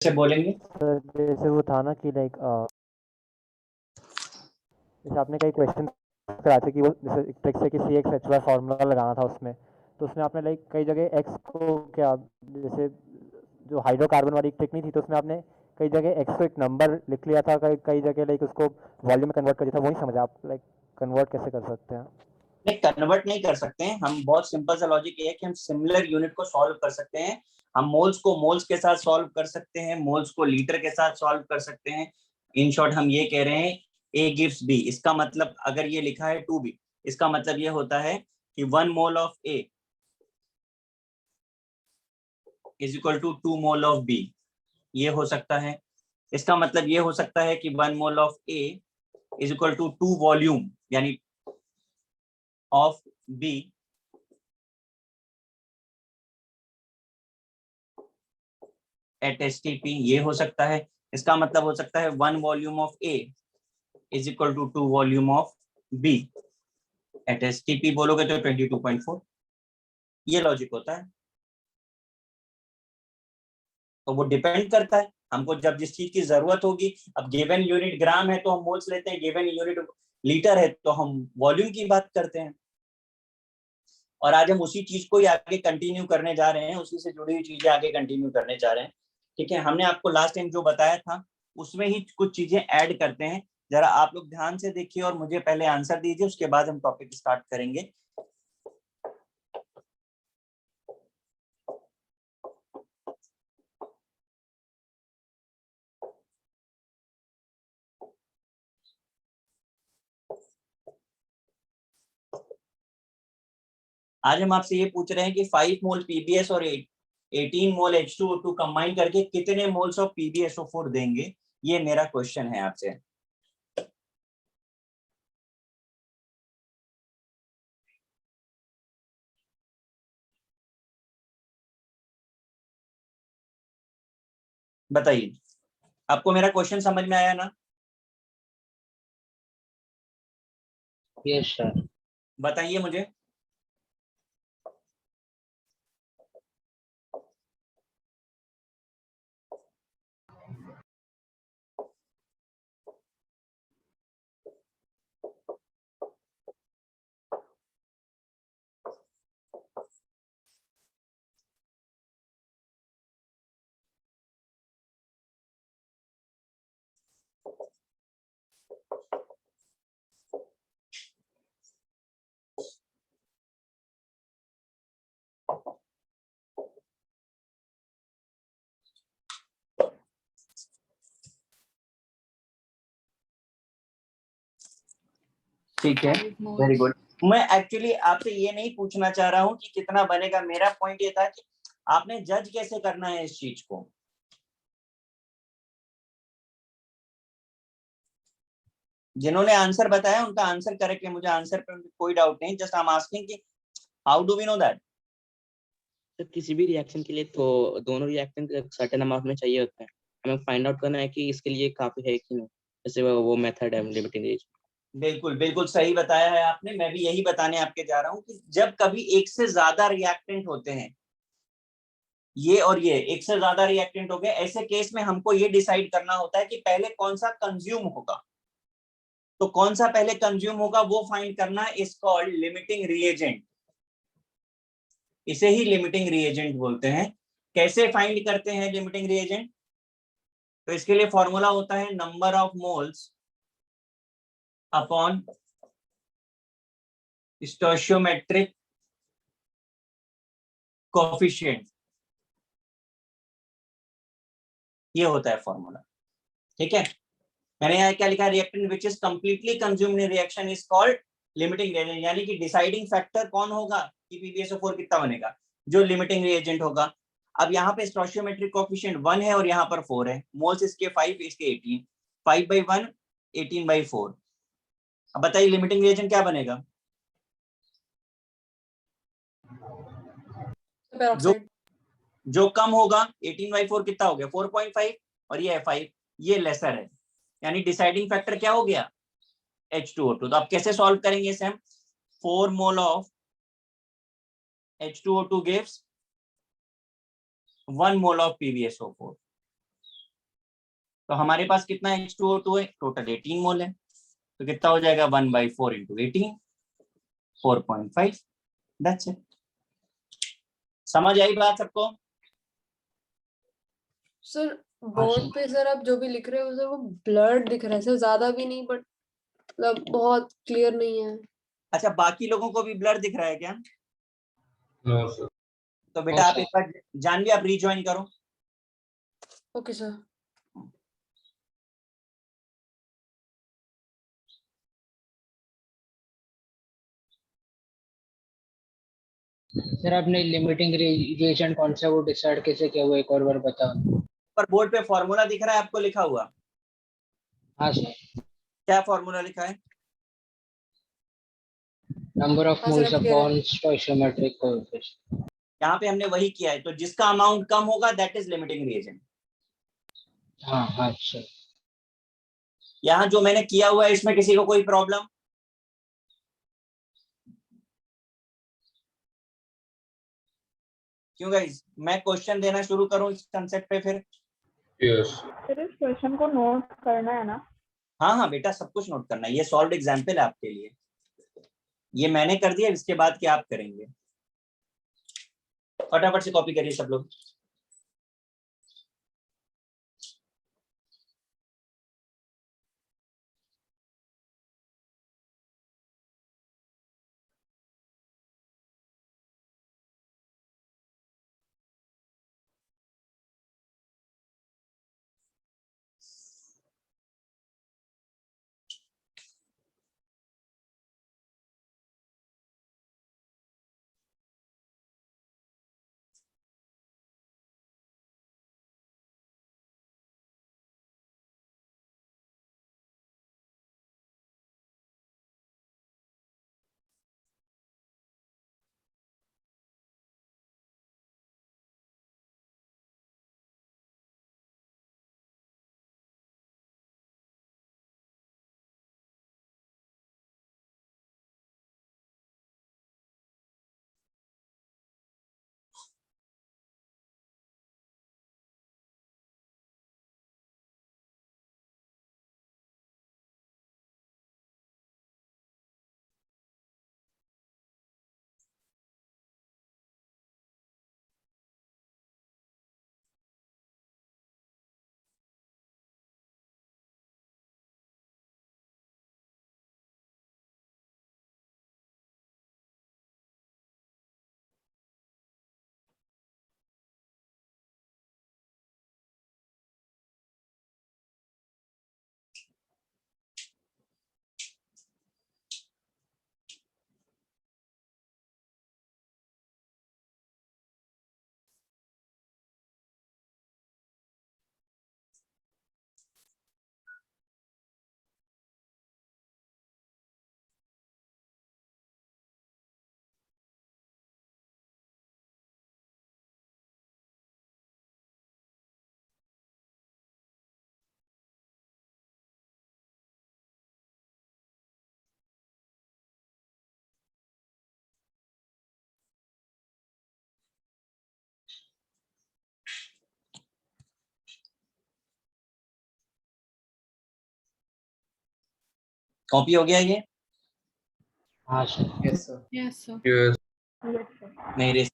से बोलेंगे। सर जैसे वो था ना कि लाइक जैसे आपने कई क्वेश्चन कराए थे कि वो जैसे एक ट्रिक से कि सी एक्स एच वाई फार्मूला लगाना था उसमें, तो उसमें आपने लाइक कई जगह एक्स को क्या, जैसे जो हाइड्रोकार्बन वाली ट्रिक नहीं थी तो उसमें आपने कई जगह एक्स को एक नंबर लिख लिया था, कई कई जगह लाइक उसको वॉल्यूम में कन्वर्ट कर दिया था, वही समझा आप लाइक कन्वर्ट कैसे कर सकते हैं? नहीं, कन्वर्ट नहीं कर सकते हैं हम। बहुत सिंपल सा लॉजिक ये है कि हम सिमिलर यूनिट को सॉल्व कर सकते हैं। हम मोल्स को मोल्स के साथ सॉल्व कर सकते हैं, मोल्स को लीटर के साथ सॉल्व कर सकते हैं। इन शॉर्ट हम ये कह रहे हैं ए गिव्स बी, इसका मतलब अगर ये लिखा है 2b, इसका मतलब ये होता है कि 1 mole of A is equal to 2 mole of B. ये हो सकता है। इसका मतलब ये हो सकता है कि 1 mole of A is equal to 2 volume यानी ऑफ बी एट एसटीपी। ये हो सकता है। इसका मतलब हो सकता है 1 volume of A is equal to 2 volume of B at STP. बोलोगे तो 22.4। ये लॉजिक होता है। तो वो डिपेंड करता है हमको जब जिस चीज की जरूरत होगी। अब गिवन यूनिट ग्राम है तो हम मोल्स लेते हैं, गिवन यूनिट लीटर है तो हम वॉल्यूम की बात करते हैं। और आज हम उसी चीज को ही आगे कंटिन्यू करने जा रहे हैं, उसी से जुड़ी हुई चीजें आगे कंटिन्यू करने जा रहे हैं। ठीक है, हमने आपको लास्ट टाइम जो बताया था उसमें ही कुछ चीजें ऐड करते हैं। जरा आप लोग ध्यान से देखिए और मुझे पहले आंसर दीजिए, उसके बाद हम टॉपिक स्टार्ट करेंगे। आज हम आपसे ये पूछ रहे हैं कि 5 मोल पीबीएस और 18 मोल H2O2 कंबाइन करके कितने मोल्स ऑफ PbSO4 देंगे। ये मेरा क्वेश्चन है आपसे। बताइए, आपको मेरा क्वेश्चन समझ में आया ना? Yes sir. बताइए मुझे। ठीक है, वेरी गुड। मैं एक्चुअली आपसे ये नहीं पूछना चाह रहा हूं कि कितना बनेगा। मेरा पॉइंट ये था कि आपने जज कैसे करना है इस चीज को। जिन्होंने आंसर बताया उनका आंसर करेक्ट है, मुझे आंसर पे कोई डाउट नहीं। जस्ट आई एम आस्किंग कि how do we know that. तो किसी भी रिएक्शन के लिए तो दोनों रिएक्शन सर्टेन अमाउंट में चाहिए होता है। हमें फाइंड आउट करना है कि इसके लिए काफी है कि नहीं। जैसे वो मेथड है लिमिटिंग रेंज। बिल्कुल बिल्कुल सही बताया है आपने। मैं भी यही बताने आपके जा रहा हूं कि जब कभी एक से ज्यादा रिएक्टेंट होते हैं, ये और ये एक से ज्यादा रिएक्टेंट हो गए, ऐसे केस में हमको ये डिसाइड करना होता है कि पहले कौन सा कंज्यूम होगा। तो कौन सा पहले कंज्यूम होगा वो फाइंड करना इज कॉल्ड लिमिटिंग रिएजेंट। इसे ही लिमिटिंग रिएजेंट बोलते हैं। कैसे फाइंड करते हैं लिमिटिंग रिएजेंट? तो इसके लिए फॉर्मूला होता है number of moles upon stoichiometric coefficient. ये होता है फॉर्मूला। ठीक है, मैंने यहाँ क्या लिखा है? Reactant which is completely consumed in reaction is called limiting reagent. यानी कि डिसाइडिंग फैक्टर कौन होगा कि PbSO4 कितना बनेगा? जो लिमिटिंग रिएजेंट होगा। अब यहाँ पे स्टोइचियोमेट्रिक कोएफिशिएंट 1 है और यहाँ पर 4 है। मोल्स इसके 5, इसके 18। 5/1 18/4। अब बताइए लिमिटिंग रिएजेंट क्या बनेगा? जो जो कम होगा 18/4 कितना हो गया? 4.5। और ये है 5, ये लेसर है। यानी डिसाइडिंग फैक्टर क्या हो गया? H2O2। तो आप कैसे सॉल्व करेंगे इसे हम? 4 mole of H2O2 gives 1 mole of PbSO4। तो हमारे पास कितना H2O2 है, टोटल 18 मोल है, तो कितना हो जाएगा 1/4 इंटू 18, 4.5। That's it. समझ आई बात सबको? सर बोर्ड पे सर आप जो भी लिख रहे हो सर वो ब्लर्ड दिख रहा है सर, ज्यादा भी नहीं बट मतलब बहुत क्लियर नहीं है। अच्छा, बाकी लोगों को भी ब्लर दिख रहा है क्या? No sir. तो बेटा आप एक बार जानवी आप रीज्वाइन करो। Okay sir. सर आपने लिमिटिंग रिएजेंट कौन सा वो डिसाइड कैसे किया, वो एक और बार बताओ। पर बोर्ड पे फॉर्मूला दिख रहा है आपको लिखा हुआ? हाँ सर, क्या फॉर्मूला लिखा है? नंबर ऑफ हाँ सर, मोल्स अब कह रहे हैं। Upon stoichiometric coefficient. यहाँ पे हमने वही किया है, तो जिसका अमाउंट कम होगा दैट इज लिमिटिंग रिएजेंट। हाँ हाँ सर। यहाँ जो मैंने किया हुआ है इसमें किसी को कोई प्रॉब्लम? क्यों गाइस, मैं क्वेश्चन देना शुरू करूं इस कंसेप्ट पे फिर? यस। फिर इस क्वेश्चन को नोट करना है ना? हाँ हाँ बेटा, सब कुछ नोट करना है, ये सॉल्व एग्जाम्पल है आपके लिए। ये मैंने कर दिया, इसके बाद क्या आप करेंगे? फटाफट से कॉपी करिए सब लोग। कॉपी हो गया ये? हाँ सर। यस। Yes sir. मेरे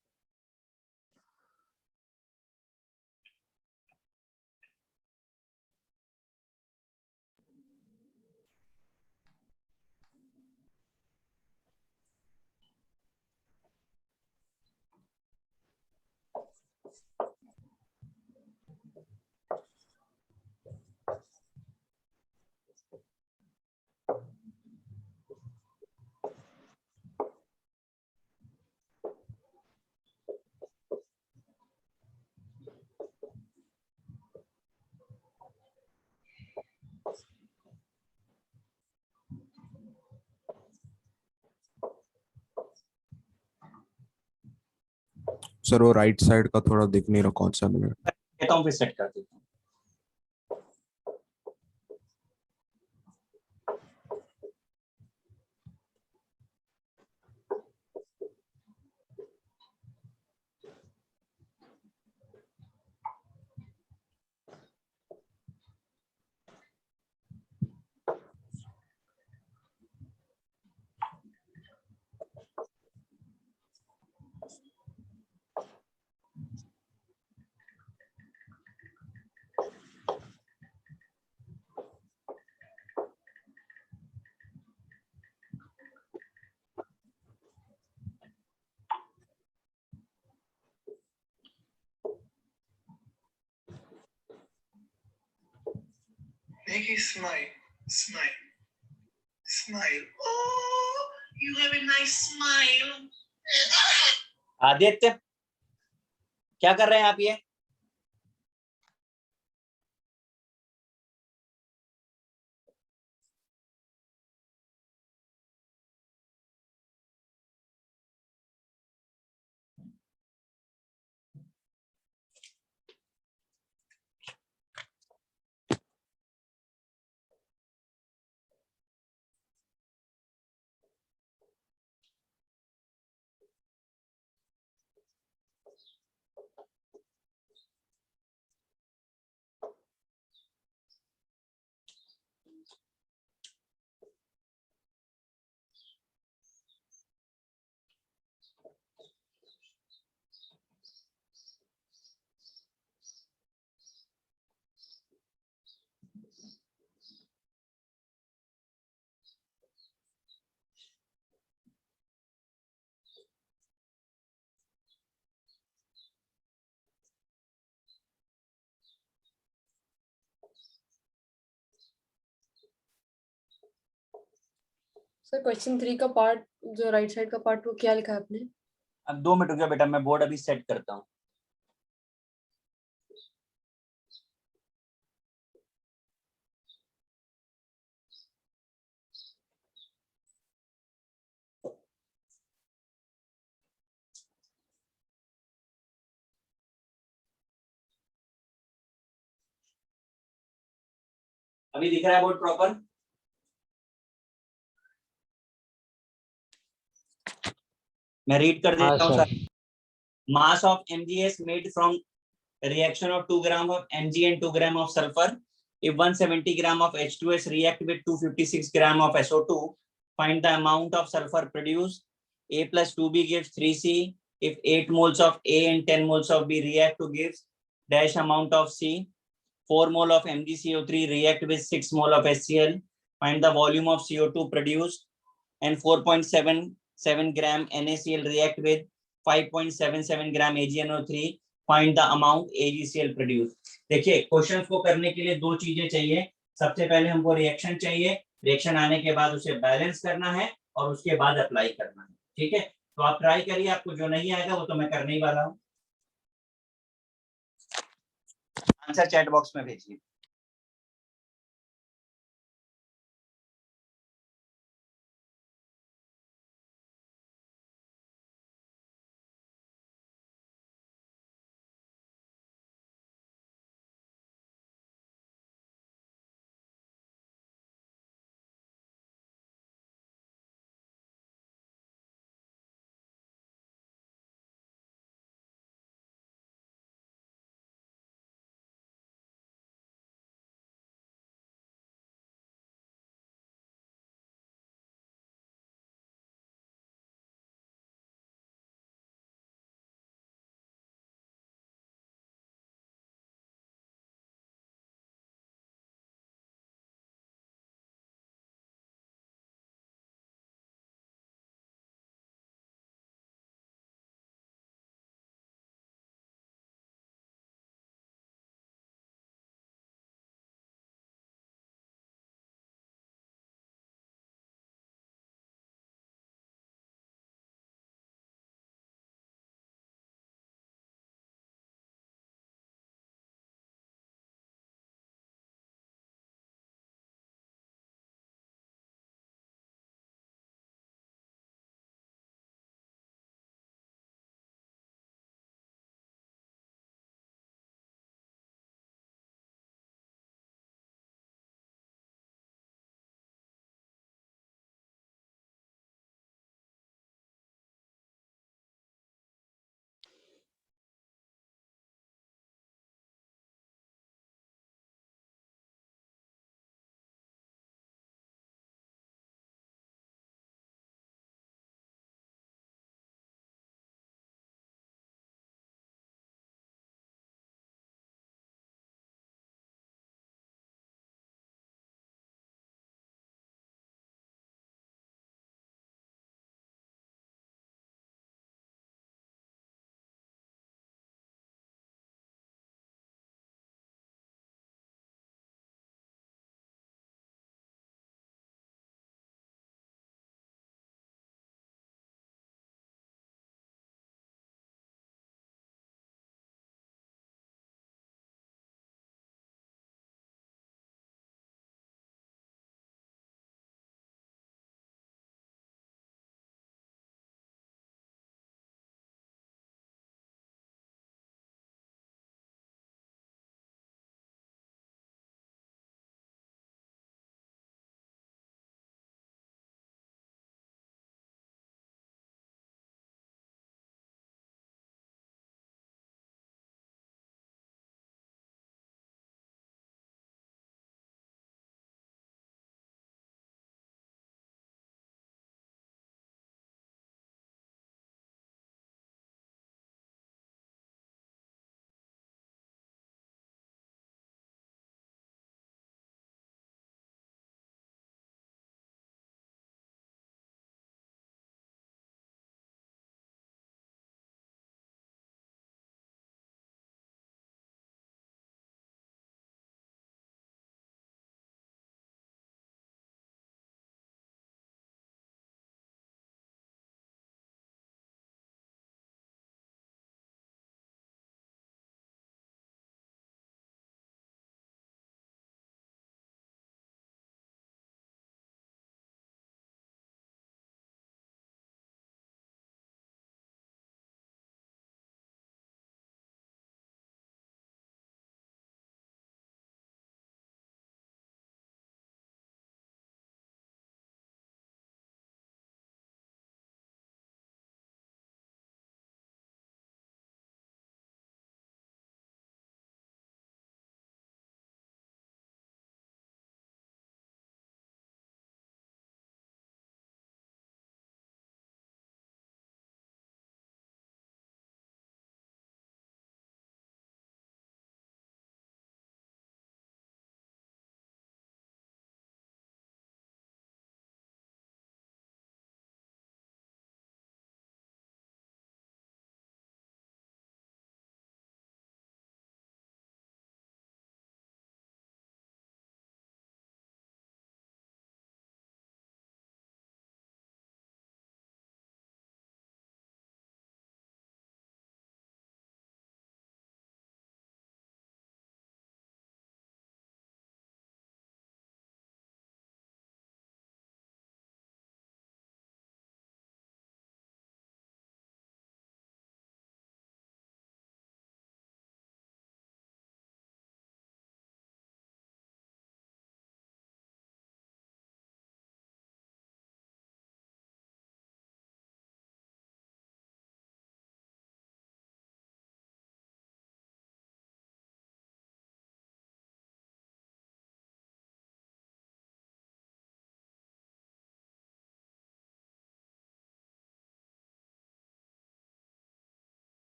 सर वो राइट साइड का थोड़ा दिख नहीं रहा, कौन सा मिनट? कहता हूँ फिर सेट कर देता हूँ। Make a smile. Smile. Smile. Oh, you have a nice smile. Aditya, क्या कर रहे हैं आप ये? सर क्वेश्चन 3 का पार्ट, जो राइट साइड का पार्ट, वो क्या लिखा है आपने? अब 2 मिनट हो गया बेटा, मैं बोर्ड अभी सेट करता हूँ। अभी दिख रहा है बोर्ड प्रॉपर? मैं रीड कर हाँ देता हूँ sir. Sir. Mass of MgS made from reaction of 2 gram of Mg and 2 gram of sulfur. If 170 gram of H2S react with 256 gram of SO2, find the amount of sulfur produced. A plus 2B gives 3C. If 8 moles of A and 10 moles of B react to gives dash amount of C. 4 mole of MgCO3 react with 6 mole of HCl. Find the volume of CO2 produced. And 4.77 gram NaCl react with 5.77 gram AgNO3. Find the amount AgCl produced. देखिए, questions को करने के लिए 2 चीजें चाहिए। सबसे पहले हमको रिएक्शन चाहिए, रिएक्शन आने के बाद उसे बैलेंस करना है और उसके बाद अप्लाई करना है। ठीक है, तो आप ट्राई करिए, आपको जो नहीं आएगा वो तो मैं करने ही वाला हूँ। आंसर चैट बॉक्स में भेजिए।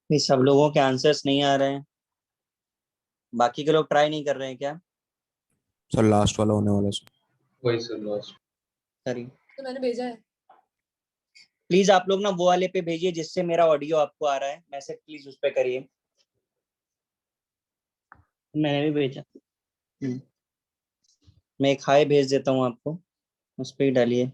ये सब लोगों के आंसर्स नहीं आ रहे हैं। बाकी के लोग ट्राई नहीं कर रहे हैं क्या? सर लास्ट वाला होने वाला है सर। वही सर लास्ट। सॉरी, तो मैंने भेजा है। प्लीज आप लोग ना वो वाले पे भेजिए जिससे मेरा ऑडियो आपको आ रहा है, मैसेज प्लीज उस पे करिए। मैंने भी भेजा। मैं एक हाय भेज देता हूँ आपको, उस पे ही डालिए।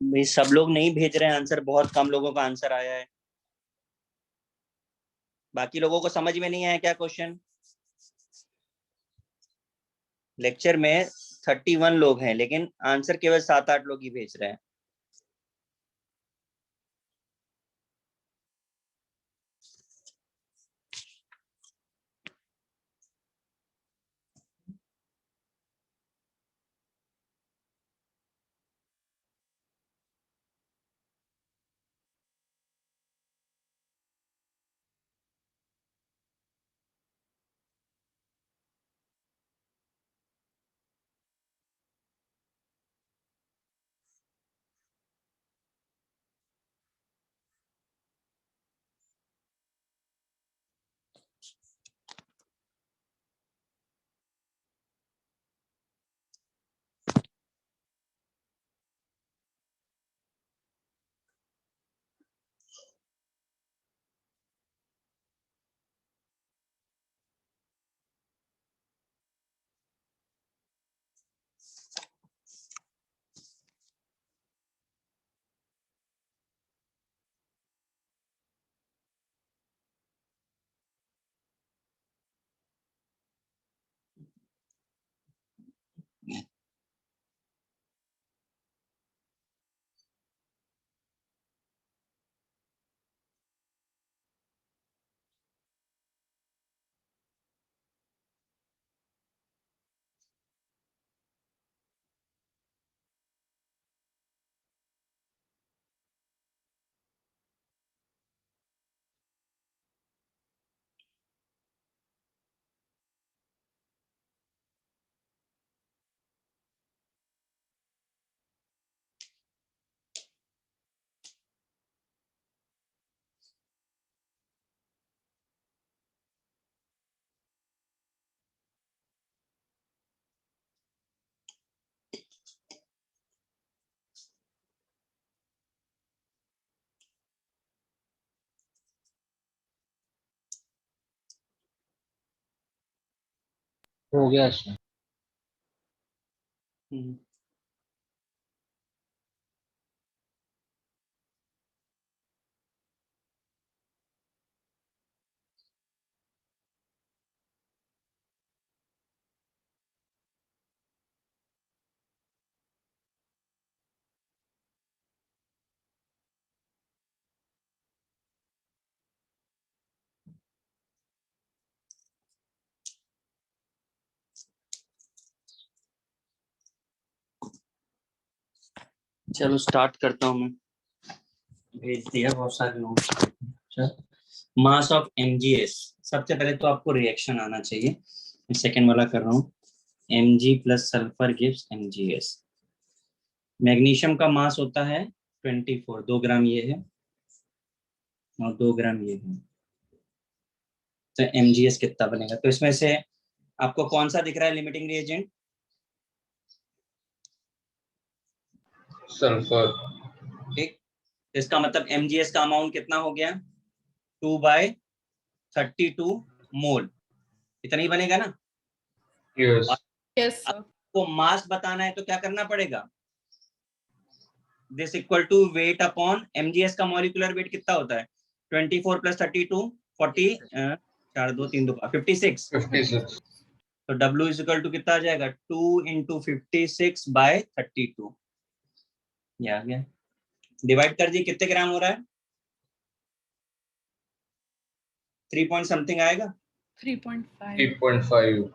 भाई सब लोग नहीं भेज रहे हैं आंसर, बहुत कम लोगों का आंसर आया है। बाकी लोगों को समझ में नहीं आया क्या क्वेश्चन? लेक्चर में 31 लोग हैं लेकिन आंसर केवल 7-8 लोग ही भेज रहे हैं। हो गया सर। चलो स्टार्ट करता हूँ मैं। भेज दिया बहुत सारे नोट्स। मास ऑफ एमजीएस, सबसे पहले तो आपको रिएक्शन आना चाहिए। मैं सेकेंड वाला कर रहा हूँ। Mg plus sulphur gives MgS। Magnesium का मास होता है 24, 2 ग्राम ये है और 2 ग्राम ये है। तो MgS कितना बनेगा? तो इसमें से आपको कौन सा दिख रहा है लिमिटिंग रिएजेंट? सल्फर। ठीक, इसका मतलब MgS का अमाउंट कितना हो गया? 2/32 मोल। इतना ही बनेगा ना? यस। Yes sir. आपको मास बताना है तो क्या करना पड़ेगा? This equal to weight upon MgS का मॉलिक्यूलर वेट कितना होता है? 24 प्लस 32 40 4 2 3 2 56। 56। तो W इज इक्वल टू कितना आ जाएगा? 2 × 56/32। ये आ गया। डिवाइड कर दिए, कितने ग्राम हो रहा है? 3 पॉइंट समथिंग आएगा। 3.5। 3.5।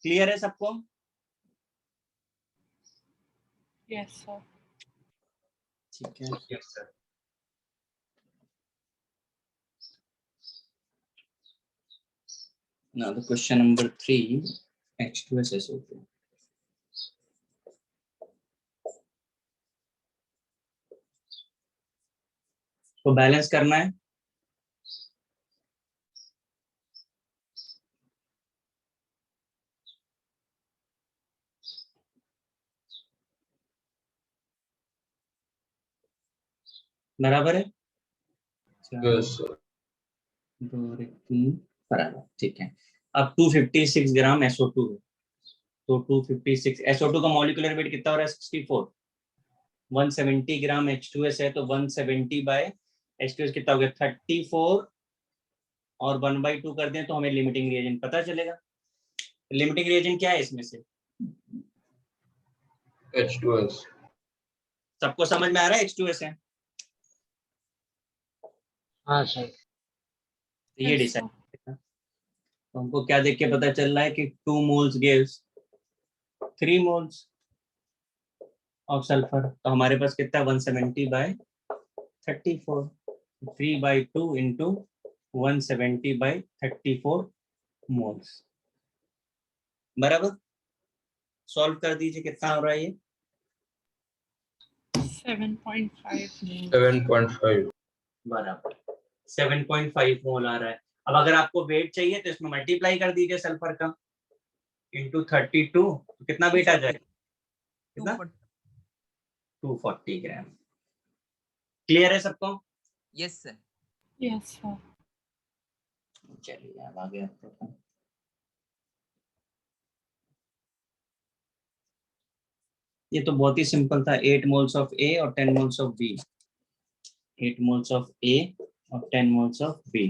क्लियर है सबको? Yes sir. ठीक है। Yes sir. Now the question number 3, H2SSO2. तो बैलेंस करना है। बराबर है? Yes sir. 2 और 1 3 बराबर, ठीक है। अब 256 ग्राम SO2 है। तो 256 SO2 का मॉलिक्यूलर वेट कितना हो रहा है? 64। 170 ग्राम H2S है, तो 170 बाय H2S कितना हो गया 34 और 1/2 कर दें तो हमें लिमिटिंग रिएजेंट पता चलेगा। लिमिटिंग रिएजेंट क्या है इसमें से? H2S. सबको समझ में आ रहा है H2S है? हाँ सर। तो ये Yes, डिसाइड sir. तो हमको क्या देख के पता चल रहा है कि 2 moles gives 3 moles of sulphur. तो हमारे पास कितना 170 बाय 34, 3/2 इंटू 170 बाय 34 मोल्स। बराबर, सॉल्व कर दीजिए, कितना हो रहा है ये? 7.5 moles. 7.5. बराबर 7.5 मोल आ रहा है। अब अगर आपको वेट चाहिए तो इसमें मल्टीप्लाई कर दीजिए सल्फर का इंटू 32, तो कितना वेट आ जाएगा? कितना? 240 ग्राम। क्लियर है सबको? Yes sir. Yes, sir. चलिए अब आगे आपको ये तो बहुत ही सिंपल था। 8 मोल्स ऑफ ए और 10 moles of B. 8 moles of A और 10 मोल्स ऑफ बी,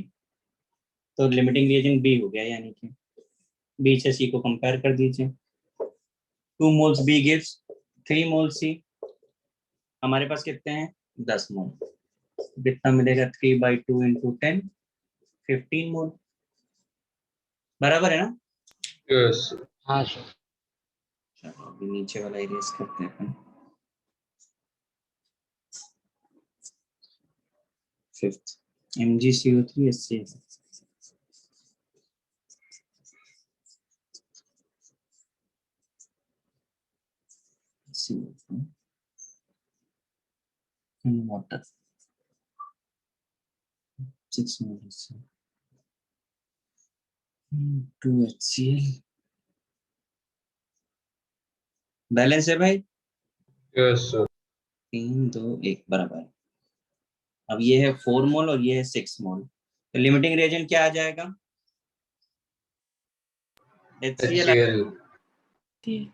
तो लिमिटिंग रिएजेंट बी हो गया, यानी कि बी से सी को कंपेयर कर दीजिए। 2 मोल्स बी गिव्स 3 मोल्स सी। हमारे पास कितने हैं 10 मोल, कितना मिलेगा 3/2 इंटू 10, 15 मोल। बराबर है ना? Yes. हाँ सर। चलो अभी नीचे वाला इरेज करते हैं। Fifth MgCO3 HCl। water 6 moles 2 HCl। Balance है भाई? Yes, sir. 3 2 1 बराबर। अब ये है 4 मोल और ये है 6 मोल, तो लिमिटिंग रिएजेंट क्या आ जाएगा? HCl The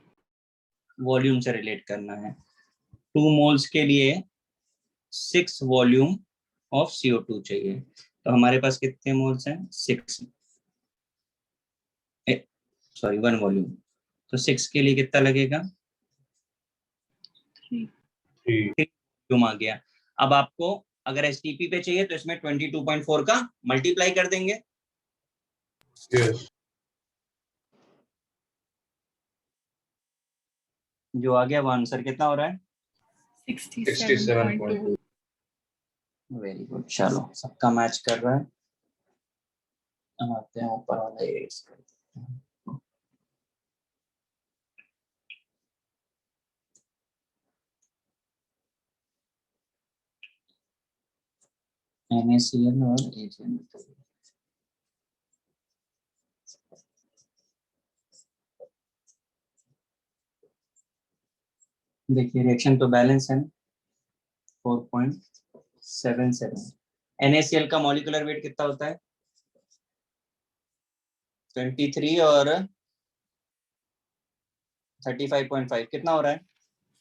वॉल्यूम से रिलेट करना है। 2 मोल्स के लिए 6 वॉल्यूम ऑफ CO2 चाहिए, तो हमारे पास कितने मोल्स हैं 6, सॉरी 1 वॉल्यूम, तो 6 के लिए कितना लगेगा 3. 3. वॉल्यूम आ गया। अब आपको अगर STP पे चाहिए तो इसमें 22.4 का मल्टीप्लाई कर देंगे। Yes. जो आ गया वो आंसर कितना हो रहा है? 67.2. वेरी गुड, चलो सबका मैच कर रहा है। अब आते हैं ऊपर वाला एरिया करते हैं। NaCl और AgNO3। देखिए रिएक्शन तो बैलेंस है 4.77। NaCl का मॉलिक्यूलर वेट कितना होता है 23 और 35.5, कितना हो रहा है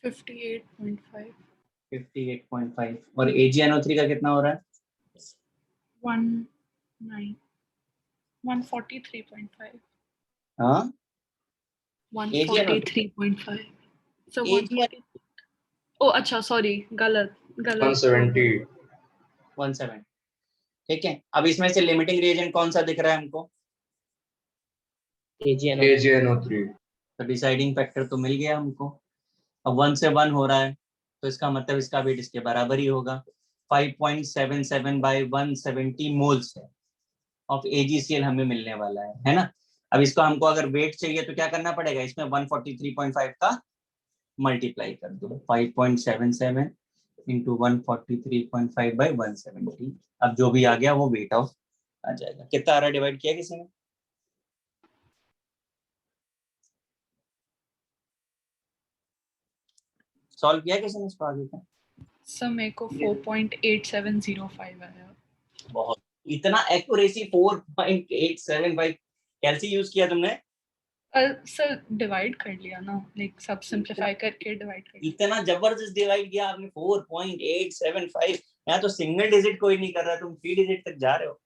58.5. 58.5। और AgNO3 का कितना हो रहा है 143.5. हाँ 143.5. So AgNO3 140. Oh, अच्छा सॉरी, गलत 170. 17। ठीक है, अब इसमें से लिमिटिंग रिएजेंट कौन सा दिख रहा है हमको? AgNO3. तो डिसाइडिंग फैक्टर तो मिल गया हमको। अब 1 से 1 हो रहा है तो इसका मतलब इसका वेट इसके बराबर ही होगा। 5.77 बाय 170 मोल्स है ऑफ AgCl हमें मिलने वाला है ना। अब इसको हमको अगर वेट चाहिए तो क्या करना पड़ेगा, इसमें 143.5 का मल्टीप्लाई कर दो। 5.77 इंटू 143.5 बाई 170। अब जो भी आ गया वो वेट ऑफ आ जाएगा। कितना आ रहा है, डिवाइड किया किसी ने? सॉल्व किया किसी ने इसको आगे का? सर मेरे को 4.8705 आया। बहुत, इतना एक्यूरेसी 4.87 भाई। कैलसी यूज किया तुमने? सर डिवाइड कर लिया ना, लाइक सब सिंपलीफाई करके डिवाइड कर लिया। इतना जबरदस्त डिवाइड किया आपने 4.875। यहाँ तो सिंगल डिजिट कोई नहीं कर रहा, तुम 3 डिजिट तक जा रहे हो।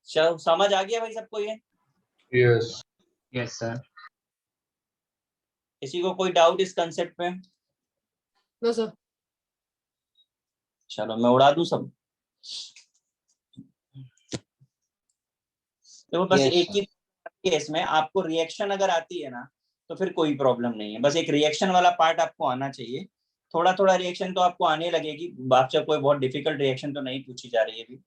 चलो समझ आ गया भाई सबको ये? Yes. Yes sir. किसी को कोई डाउट इस कंसेप्ट में? No sir. चलो मैं उड़ा दूं सब। तो बस Yes, एक ही केस में आपको रिएक्शन अगर आती है ना तो फिर कोई प्रॉब्लम नहीं है, बस एक रिएक्शन वाला पार्ट आपको आना चाहिए। थोड़ा थोड़ा रिएक्शन तो आपको आने लगेगी, आपसे कोई बहुत डिफिकल्ट रिएक्शन तो नहीं पूछी जा रही है अभी।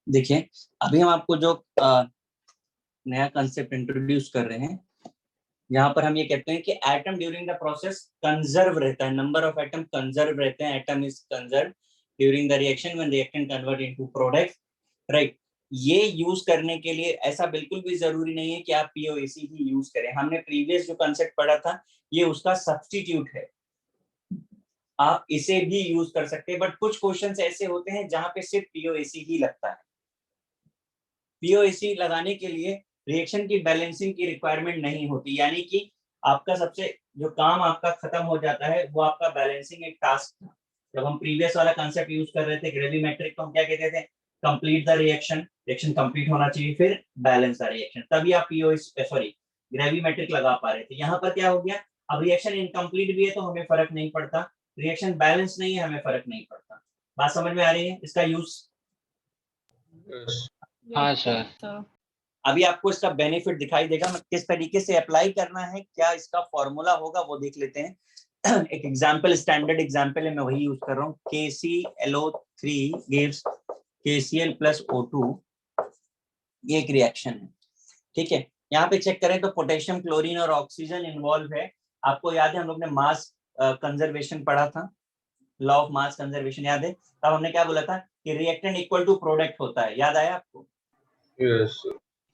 देखिए अभी हम आपको जो नया कंसेप्ट इंट्रोड्यूस कर रहे हैं, यहाँ पर हम ये कहते हैं कि atom during the process conserve रहता है, नंबर ऑफ एटम कंजर्व रहते हैं, atom is conserve during the reaction when reactant convert into product, right. ये यूज करने के लिए ऐसा बिल्कुल भी जरूरी नहीं है कि आप पीओएसी ही यूज करें। हमने प्रीवियस जो कंसेप्ट पढ़ा था ये उसका सब्स्टिट्यूट है, आप इसे भी यूज कर सकते हैं, बट कुछ क्वेश्चंस ऐसे होते हैं जहां पे सिर्फ पीओएसी ही लगता है। पीओएसी लगाने के लिए रिएक्शन की बैलेंसिंग की रिक्वायरमेंट नहीं होती, यानी कि आपका सबसे जो काम आपका खत्म हो जाता है वो आपका बैलेंसिंग एक टास्क था। जब हम प्रीवियस वाला कंसेप्ट यूज कर रहे थे ग्रेविमेट्रिक, तो हम क्या कहते थे, complete the reaction, reaction complete होना चाहिए, फिर बैलेंस द रिएक्शन, तभी आप ग्रेविमेट्रिक लगा पा रहे थे। यहाँ पर क्या हो गया, अब रिएक्शन इनकम्प्लीट भी है तो हमें फर्क नहीं पड़ता, रिएक्शन बैलेंस नहीं है हमें फर्क नहीं पड़ता। बात समझ में आ रही है? इसका यूज Yes. हाँ सर। तो अभी आपको इसका बेनिफिट दिखाई देगा, किस तरीके से अप्लाई करना है, क्या इसका फॉर्मूला होगा वो देख लेते हैं। एक एग्जांपल, स्टैंडर्ड एग्जांपल है, मैं वही यूज कर रहा हूँ। KClO3 gives KCl plus O2, ये एक रिएक्शन है, ठीक है। यहाँ पे चेक करें तो पोटेशियम, क्लोरीन और ऑक्सीजन इन्वॉल्व है। आपको याद है हम लोग ने मास कंजर्वेशन पढ़ा था, लॉ ऑफ मास कंजर्वेशन याद है? तब हमने क्या बोला था कि रिएक्टेंट इक्वल टू प्रोडक्ट होता है, याद आया आपको? Yes.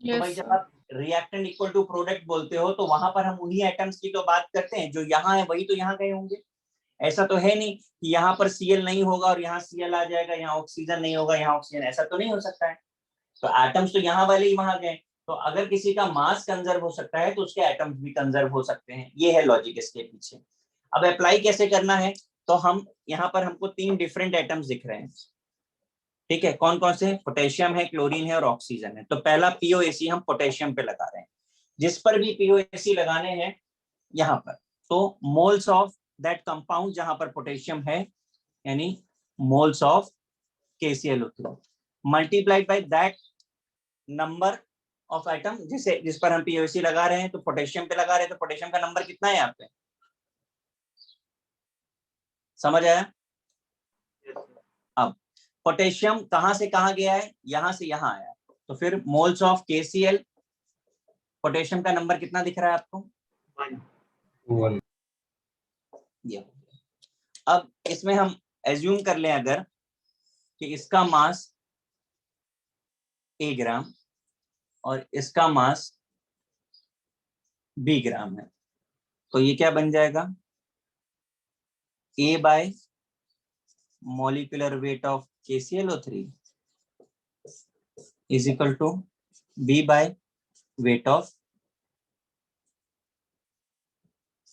तो भाई जब आप रिएक्टेंट इक्वल टू प्रोडक्ट बोलते हो तो वहां पर हम उन्हीं एटम्स की तो बात करते हैं जो यहाँ है, वही तो यहाँ गए होंगे। ऐसा तो है नहीं कि यहाँ पर Cl नहीं होगा और यहाँ Cl आ जाएगा, यहाँ ऑक्सीजन नहीं होगा यहाँ ऑक्सीजन, ऐसा तो नहीं हो सकता है। तो एटम्स तो यहाँ वाले ही वहां गए, तो अगर किसी का मास कंजर्व हो सकता है तो उसके एटम्स भी कंजर्व हो सकते हैं। ये है लॉजिक इसके पीछे। अब अप्लाई कैसे करना है, तो हम यहाँ पर हमको 3 डिफरेंट एटम्स दिख रहे हैं, ठीक है। कौन कौन से? पोटेशियम है, क्लोरीन है और ऑक्सीजन है। तो पहला पीओएसी हम पोटेशियम पे लगा रहे हैं। जिस पर भी पीओएसी लगाने हैं यहाँ पर, तो मोल्स ऑफ दैट कंपाउंड जहां पर पोटेशियम है, यानी moles of KClO3 multiplied by that number of atom, जिस पर हम पीओएसी लगा रहे हैं। तो पोटेशियम पे लगा रहे हैं तो पोटेशियम का नंबर कितना है यहाँ पे? समझ आया? अब पोटेशियम कहां से कहां गया है? यहां से यहां आया, तो फिर मोल्स ऑफ KCl, पोटेशियम का नंबर कितना दिख रहा है आपको? 1. ये हो गया। अब इसमें हम एज्यूम कर लें अगर कि इसका मास A ग्राम और इसका मास B ग्राम है, तो ये क्या बन जाएगा? A by molecular weight of KClO3 is equal to B by weight of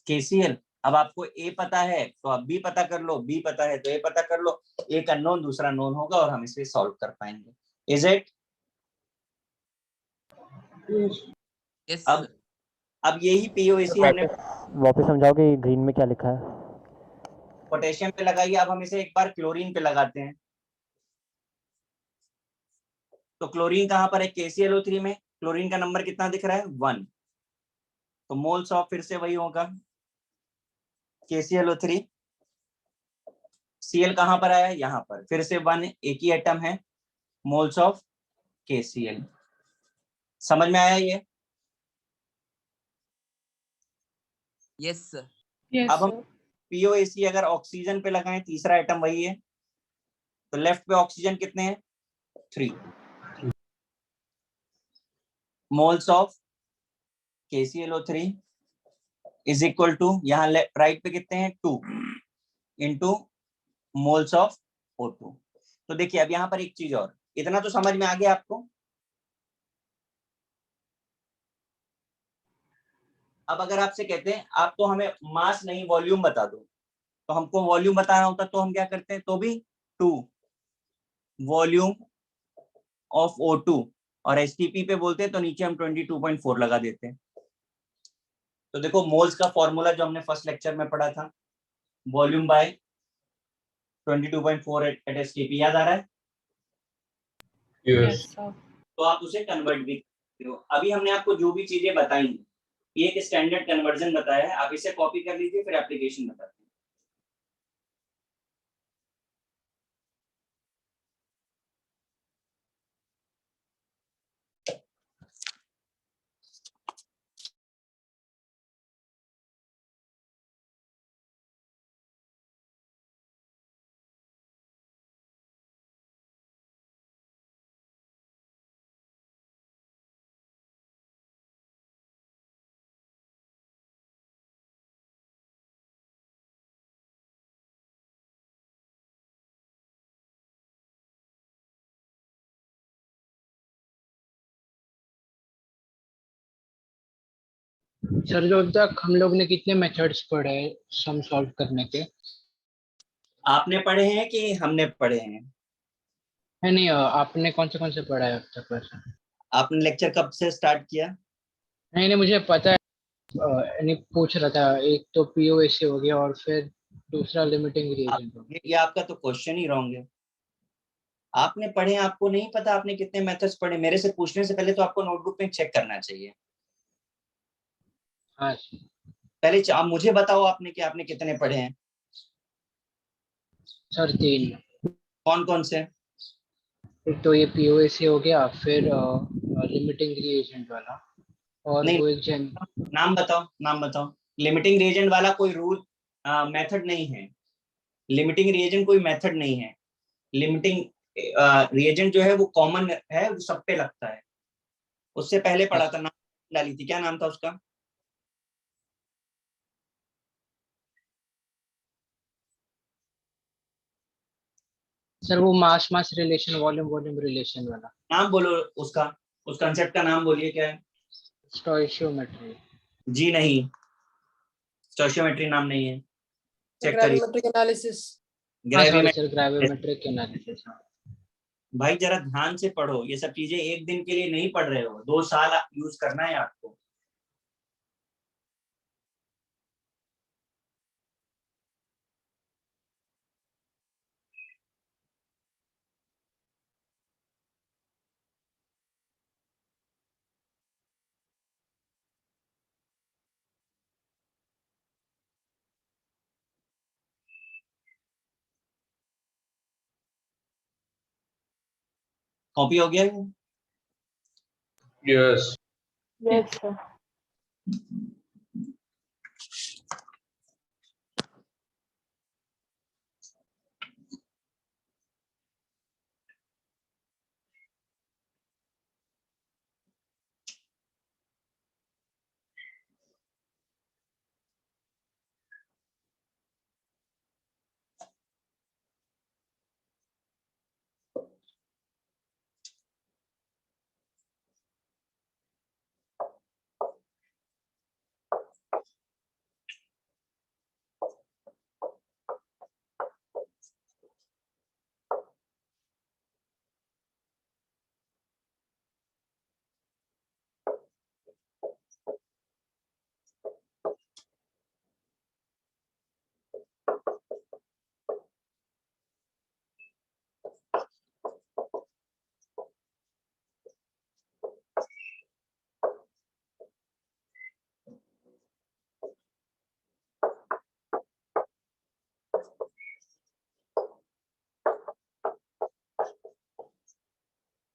KCl। अब आपको A पता है तो आप B पता कर लो, B पता है तो A पता कर लो, एक अननोन दूसरा नोन होगा और हम इसे सॉल्व कर पाएंगे। Is it? यस अब यही POAC हमने वापस समझाओगे ग्रीन में क्या लिखा है? पोटेशियम पे लगाई, अब हम इसे एक बार क्लोरीन पे लगाते हैं। तो क्लोरीन कहां पर है? KClO3 में। क्लोरीन का नंबर कितना दिख रहा है? 1। तो मोल्स ऑफ फिर से वही होगा KClO3। Cl कहां पर आया? यहां पर, फिर से 1, एक ही एटम है, मोल्स ऑफ KCl। समझ में आया ये? यस सर यस अब हम सर POAC अगर ऑक्सीजन पे लगाएं, तीसरा एटम वही है, तो लेफ्ट पे ऑक्सीजन कितने हैं? 3। Moles of KClO3 is equal to, यहाँ राइट पे कितने हैं? 2 इंटू मोल्स ऑफ O2। तो देखिए अब यहाँ पर एक चीज और, इतना तो समझ में आ गया आपको? अब अगर आपसे कहते हैं आप तो हमें मास नहीं वॉल्यूम बता दो, तो हमको वॉल्यूम बताना होता तो हम क्या करते हैं? तो भी 2 वॉल्यूम ऑफ O2, और STP पे बोलते हैं तो नीचे हम 22.4 लगा देते हैं। तो देखो मोल्स का फॉर्मूला जो हमने फर्स्ट लेक्चर में पढ़ा था, वॉल्यूम बाय 22.4 एट STP, याद आ रहा है? Yes. यस सर तो आप उसे कन्वर्ट भी करते हो। अभी हमने आपको जो भी चीजें बताई, ये एक स्टैंडर्ड कन्वर्जन बताया है, आप इसे कॉपी कर लीजिए, फिर एप्लीकेशन बताते हैं। सर जो अब तक हम लोग ने कितने मेथड्स पढ़े सम सॉल्व करने के? आपने पढ़े हैं कि हमने पढ़े हैं? नहीं नहीं, आपने कौन से पढ़ा है अब तक वैसे? आपने लेक्चर कब से स्टार्ट किया? नहीं नहीं, मुझे पता है। नहीं, पूछ रहा था, एक तो POAC हो गया और फिर दूसरा लिमिटिंग रिएजेंट हो गया। ये आपका तो क्वेश्चन ही रॉन्ग है। आपने पढ़े, आपको नहीं पता आपने कितने मेथड्स पढ़े? मेरे से पूछने से पहले तो आपको नोटबुक में चेक करना चाहिए। हाँ सर। पहले आप मुझे बताओ आपने कि आपने कितने पढ़े हैं? सर 3। कौन कौन से? एक तो ये POAC हो गया, फिर लिमिटिंग रिएजेंट वाला, और नहीं, वो एक जेन। नाम बताओ, नाम बताओ। लिमिटिंग रिएजेंट वाला कोई रूल मेथड नहीं है। लिमिटिंग रिएजेंट कोई मेथड नहीं है। लिमिटिंग रिएजेंट जो है वो कॉमन है, वो सब पे लगता है। उससे पहले पढ़ा था, नाम डाली थी, क्या नाम था उसका? सर वो मास मास रिलेशन, वॉल्यूम वॉल्यूम रिलेशन वाला। नाम बोलो उसका, उस कंसेप्ट का नाम बोलिए, क्या है? स्टोइशियोमेट्री। जी नहीं, स्टोइशियोमेट्री नाम नहीं है, चेक करिए। Gravimetric analysis. हाँ sorry gravimetry. Sir, gravimetric analysis. भाई जरा ध्यान से पढ़ो, ये सब चीजें एक दिन के लिए नहीं पढ़ रहे हो, 2 साल यूज करना है आपको। कॉपी हो गया? Yes. Yes, sir.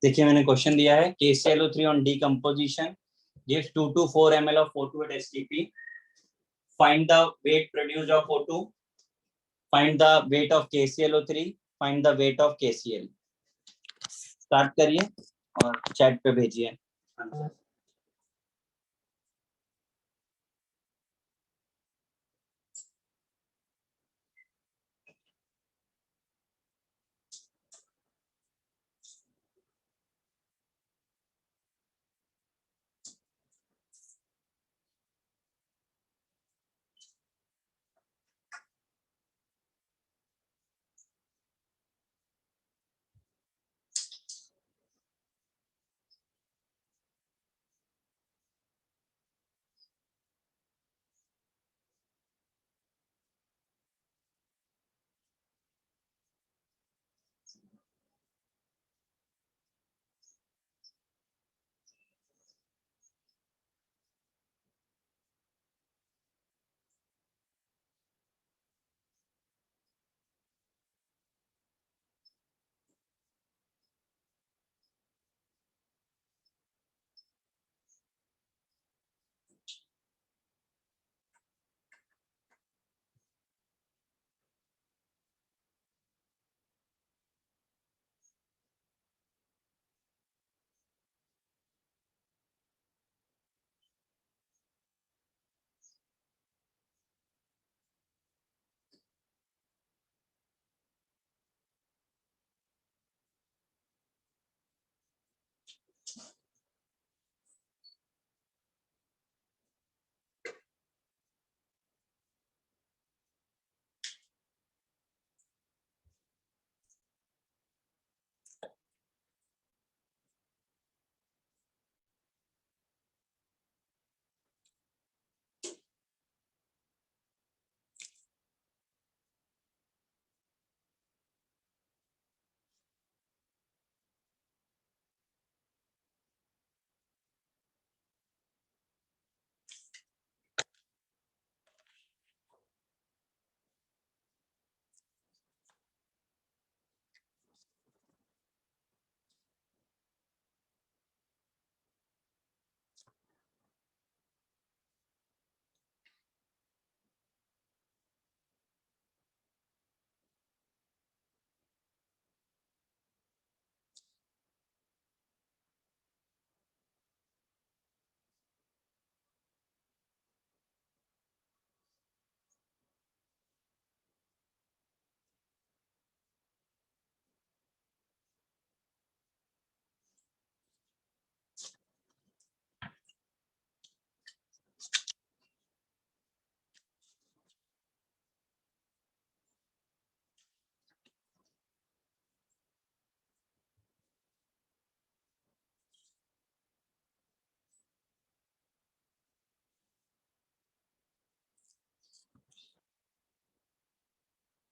देखिए मैंने क्वेश्चन दिया है KClO3 on decomposition gives 2 to 4 ml of O2 at STP. Find the weight produced of O2. Find the weight of KClO3. Find the weight of KCl. Start करिए और chat पे भेजिए।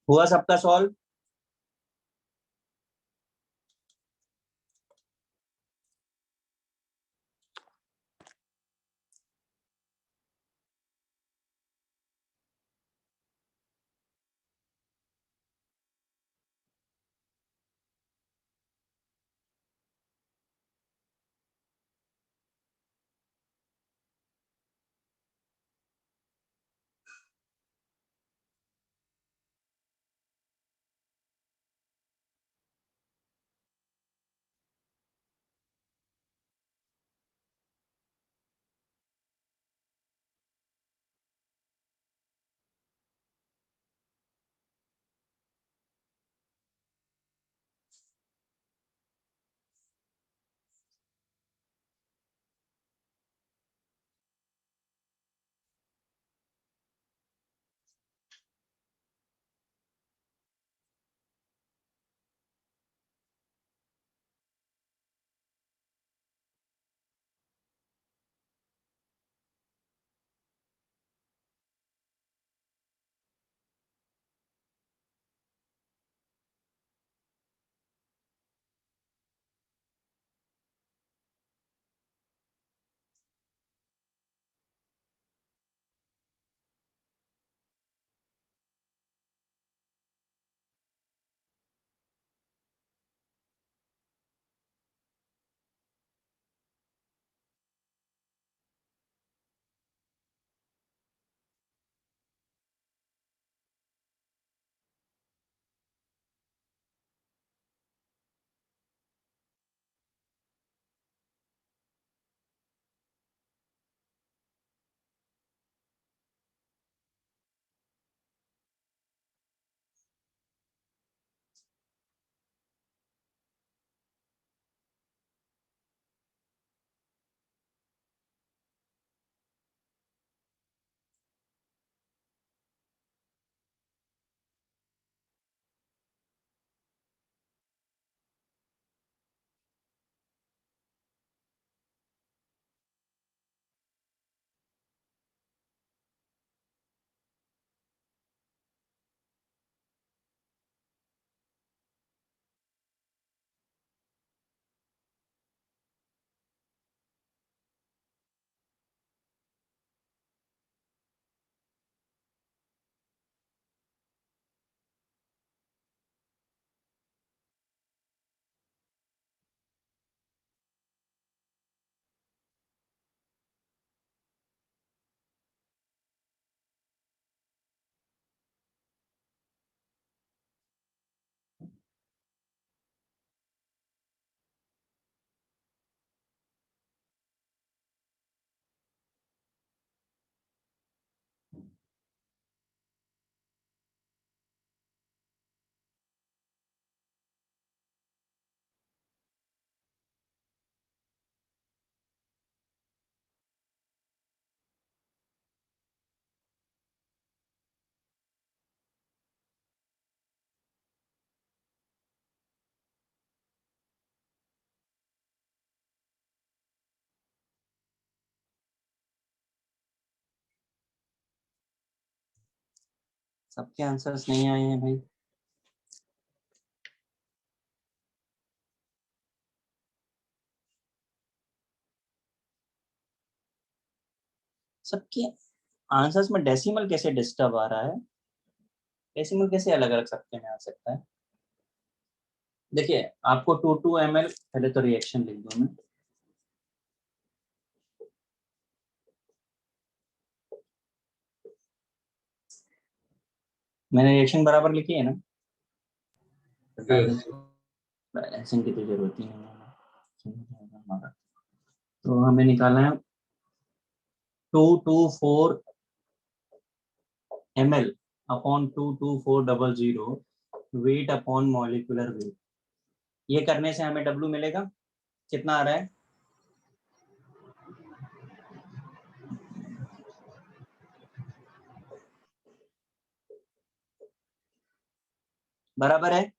हुआ सबका सॉल्व? सबके आंसर्स नहीं आए हैं भाई। सबके आंसर्स में डेसिमल कैसे डिस्टर्ब आ रहा है? डेसिमल कैसे अलग अलग सबके में आ सकता है? देखिए आपको 2 ml, पहले तो रिएक्शन लिख दूं मैं। मैंने रिएक्शन बराबर लिखी है ना? Yes. ऐसे की तो जरूरत ही नहीं है हमारा। तो हमें निकालना है 224 ml upon 22400 weight upon molecular weight. ये करने से हमें W मिलेगा, कितना आ रहा है? बराबर है?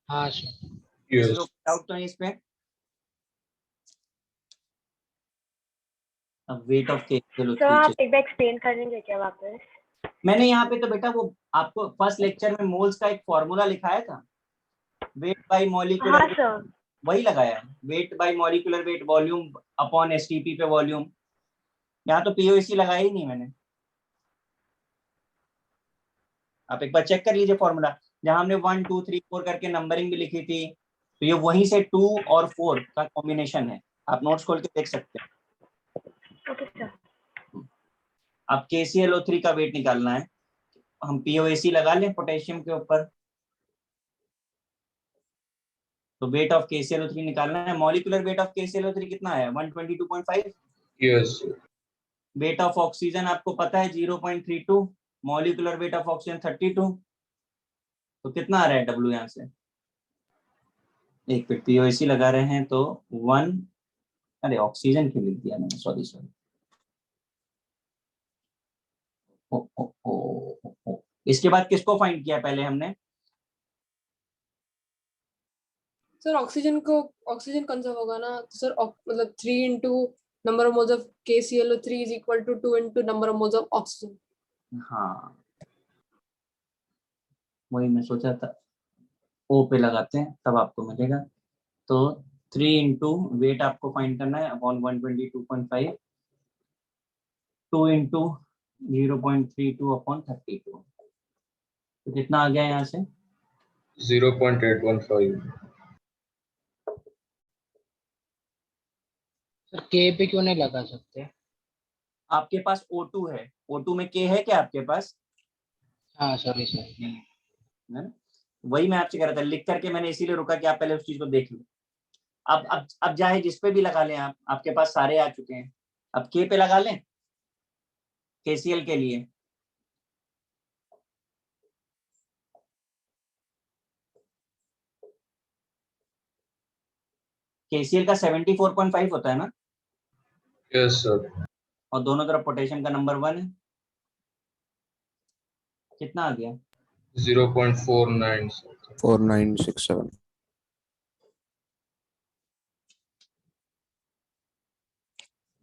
हाँ सर। किसी Yes. को डाउट तो नहीं इस पे? अब वेट ऑफ के सर आप एक बार एक्सप्लेन कर देंगे क्या वापस? मैंने यहाँ पे तो बेटा वो आपको फर्स्ट लेक्चर में मोल्स का एक फॉर्मूला लिखाया था, वेट बाय मॉलिक्यूलर हाँ वेट, सर। वही लगाया, weight by molecular weight volume upon STP पे वॉल्यूम। यहाँ तो पीओसी लगाया ही नहीं मैंने। आप एक बार चेक कर लीजिए फॉर्मूला, जहां हमने 1 2 3 4 करके नंबरिंग भी लिखी थी, तो ये वहीं से 2 और 4 का कॉम्बिनेशन है। आप नोट्स खोल के देख सकते हैं। Okay sir. अब KClO3 का वेट निकालना है, हम POAC लगा लें पोटेशियम के ऊपर। तो वेट ऑफ KClO3 निकालना है। मॉलिक्यूलर वेट ऑफ KClO3 कितना है? 122.5। Yes. वेट ऑफ ऑक्सीजन आपको पता है 0.32, मॉलिक्यूलर वेट ऑफ ऑक्सीजन 32। तो कितना आ रहा है W यहाँ से? एक पे POAC लगा रहे हैं तो 1, अरे ऑक्सीजन क्यों लिख दिया मैंने, सॉरी सॉरी। ओ, ओ, ओ, ओ, ओ। इसके बाद किसको फाइंड किया पहले हमने? सर ऑक्सीजन कंजर्व होगा ना, तो सर मतलब 3 into number of moles of KClO3 is equal to 2 into number of moles of oxygen. हाँ वही मैं सोचा था, O पे लगाते हैं तब आपको मिलेगा। तो 3 इंटू वेट आपको फाइंड करना है अपॉन 122.5, 2 इंटू 0.32 अपॉन 32। तो कितना आ गया यहाँ से? 0.815. सर के पे क्यों नहीं लगा सकते? आपके पास O2 है, O2 में K है क्या आपके पास? हाँ सॉरी सर। है ना? वही मैं आपसे कह रहा था, लिख करके मैंने इसीलिए रुका कि आप पहले उस चीज को देख लो। अब चाहे जिस पे भी लगा लें आप, आपके पास सारे आ चुके हैं। अब K पे लगा लें KCl के लिए। KCl का 74.5 होता है ना, Yes, sir. और दोनों तरफ पोटेशियम का नंबर 1 है। कितना आ गया? 0.49. 4967.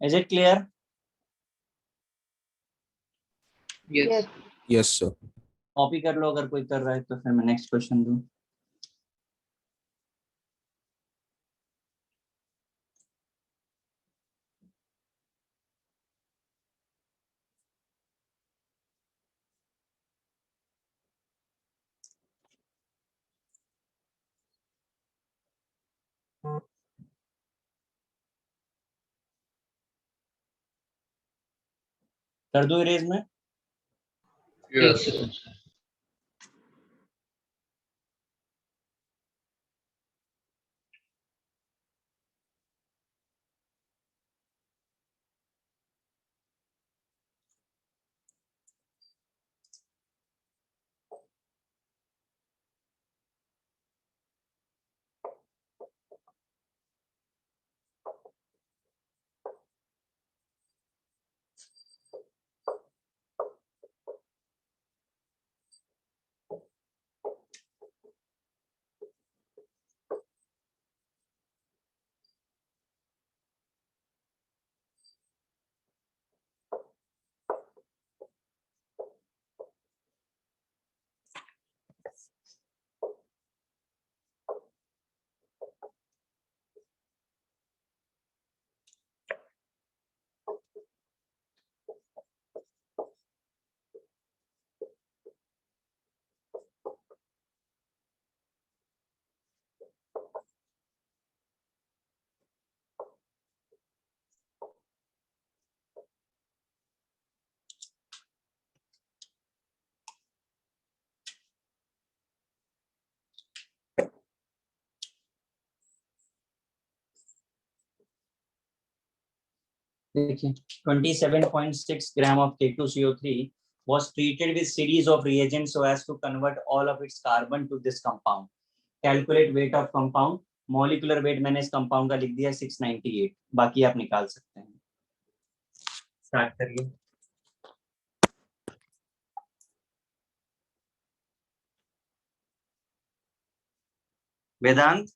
Is it clear? Yes. Yes, sir. Copy कर लो अगर कोई कर रहा है तो, फिर मैं नेक्स्ट क्वेश्चन दूं। कर दो इरेज में। एक Yes. Second sir. देखिए 27.6 gram of K2CO3 was treated with series of reagents so as to convert all of its carbon to this compound. Calculate weight of compound. Molecular weight मैंने इस compound का लिख दिया 698. बाकी आप निकाल सकते हैं. स्टार्ट करिए. वेदांत,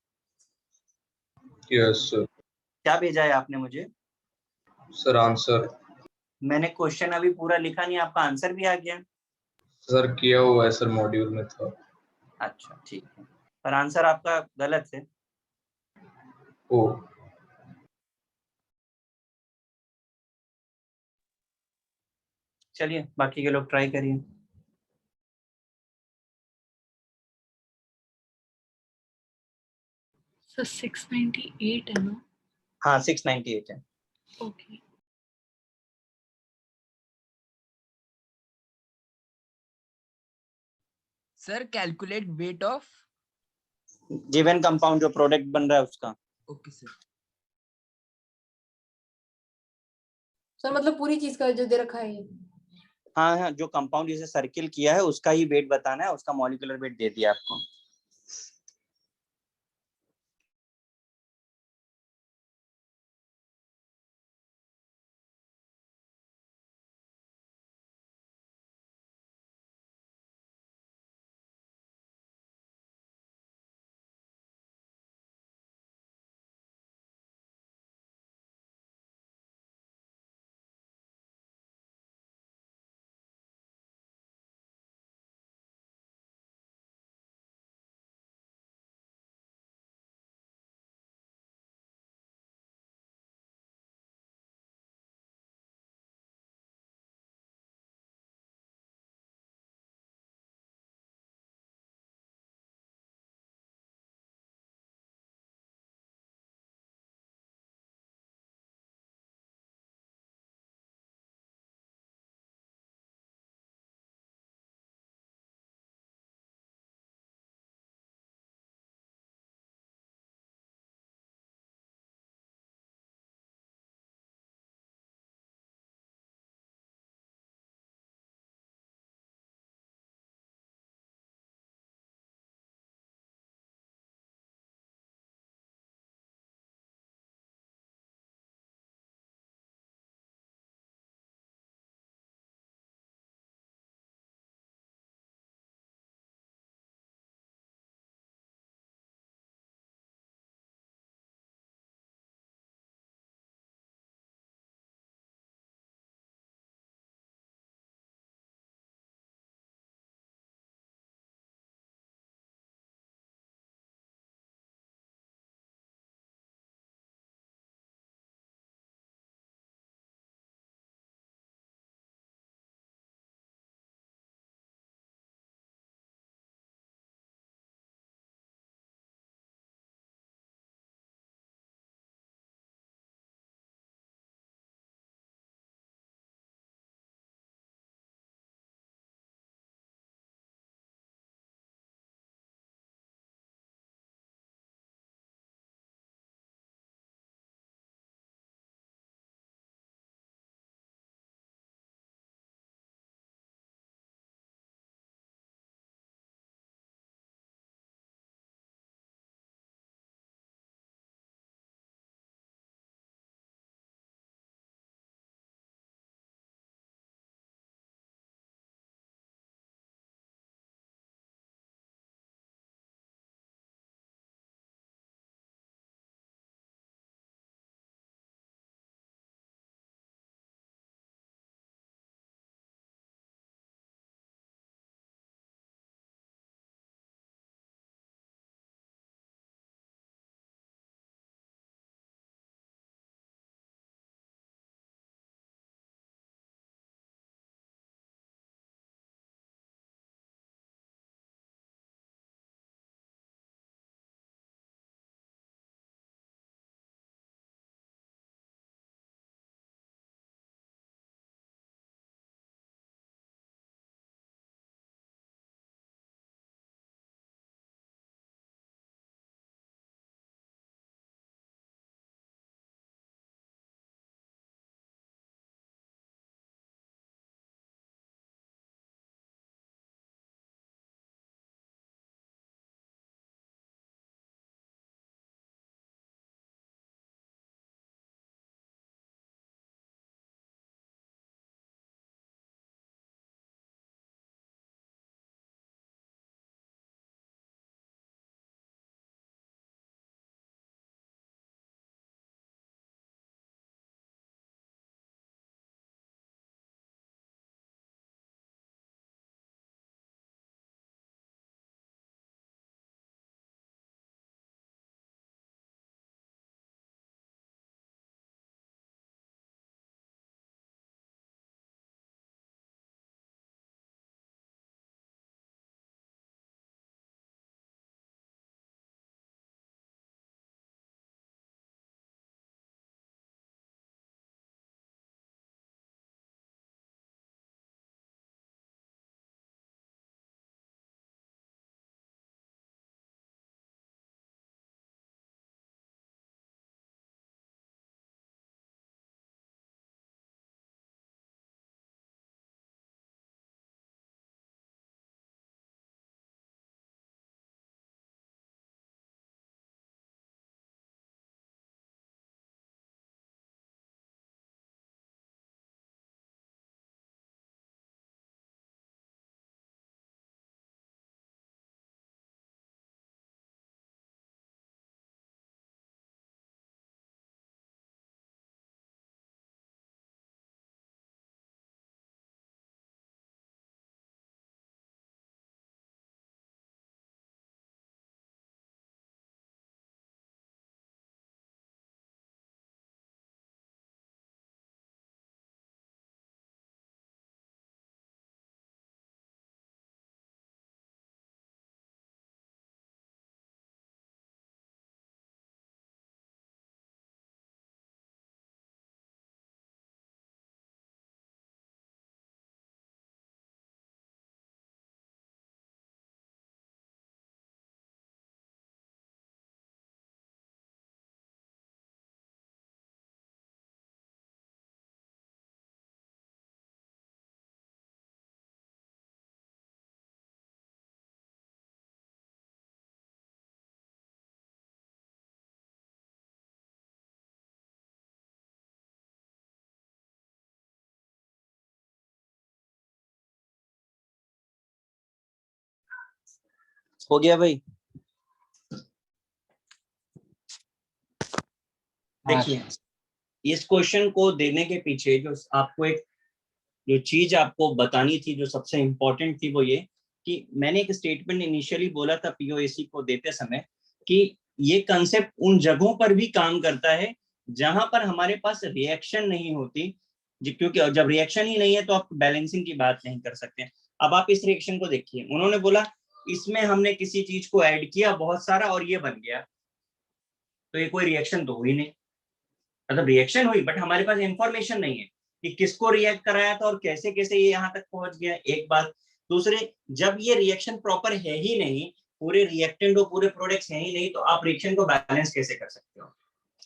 Yes, sir. क्या भेजा है आपने मुझे? Sir, answer. मैंने क्वेश्चन अभी पूरा लिखा नहीं, आपका आंसर भी आ गया. सर किया हुआ है सर, मॉड्यूल में था. अच्छा ठीक है, पर आंसर आपका गलत है. ओ. चलिए बाकी के लोग ट्राई करिए. सर 698 है ना? हाँ 698 है. Okay. Sir calculate weight of. Given compound जो प्रोडक्ट बन रहा है उसका. Okay sir. सर मतलब पूरी चीज का जो दे रखा है ये. हाँ हाँ, जो कंपाउंड जिसे सर्किल किया है उसका ही वेट बताना है, उसका मॉलिक्यूलर वेट दे दिया आपको. हो गया भाई? देखिए, इस क्वेश्चन को देने के पीछे जो आपको एक जो चीज आपको बतानी थी, जो सबसे इम्पोर्टेंट थी, वो ये कि मैंने एक स्टेटमेंट इनिशियली बोला था पीओएसी को देते समय कि ये कंसेप्ट उन जगहों पर भी काम करता है जहां पर हमारे पास रिएक्शन नहीं होती, क्योंकि जब रिएक्शन ही नहीं है तो आप बैलेंसिंग की बात नहीं कर सकते। अब आप इस रिएक्शन को देखिए, उन्होंने बोला इसमें हमने किसी चीज को ऐड किया बहुत सारा और ये बन गया, तो ये कोई रिएक्शन तो हुई नहीं। मतलब रिएक्शन हुई बट हमारे पास इंफॉर्मेशन नहीं है कि किसको रिएक्ट कराया था और कैसे कैसे ये यहाँ तक पहुंच गया, एक बात। दूसरे, जब ये रिएक्शन प्रॉपर है ही नहीं, पूरे रिएक्टेंट और पूरे प्रोडक्ट्स है ही नहीं, तो आप रिएक्शन को बैलेंस कैसे कर सकते हो?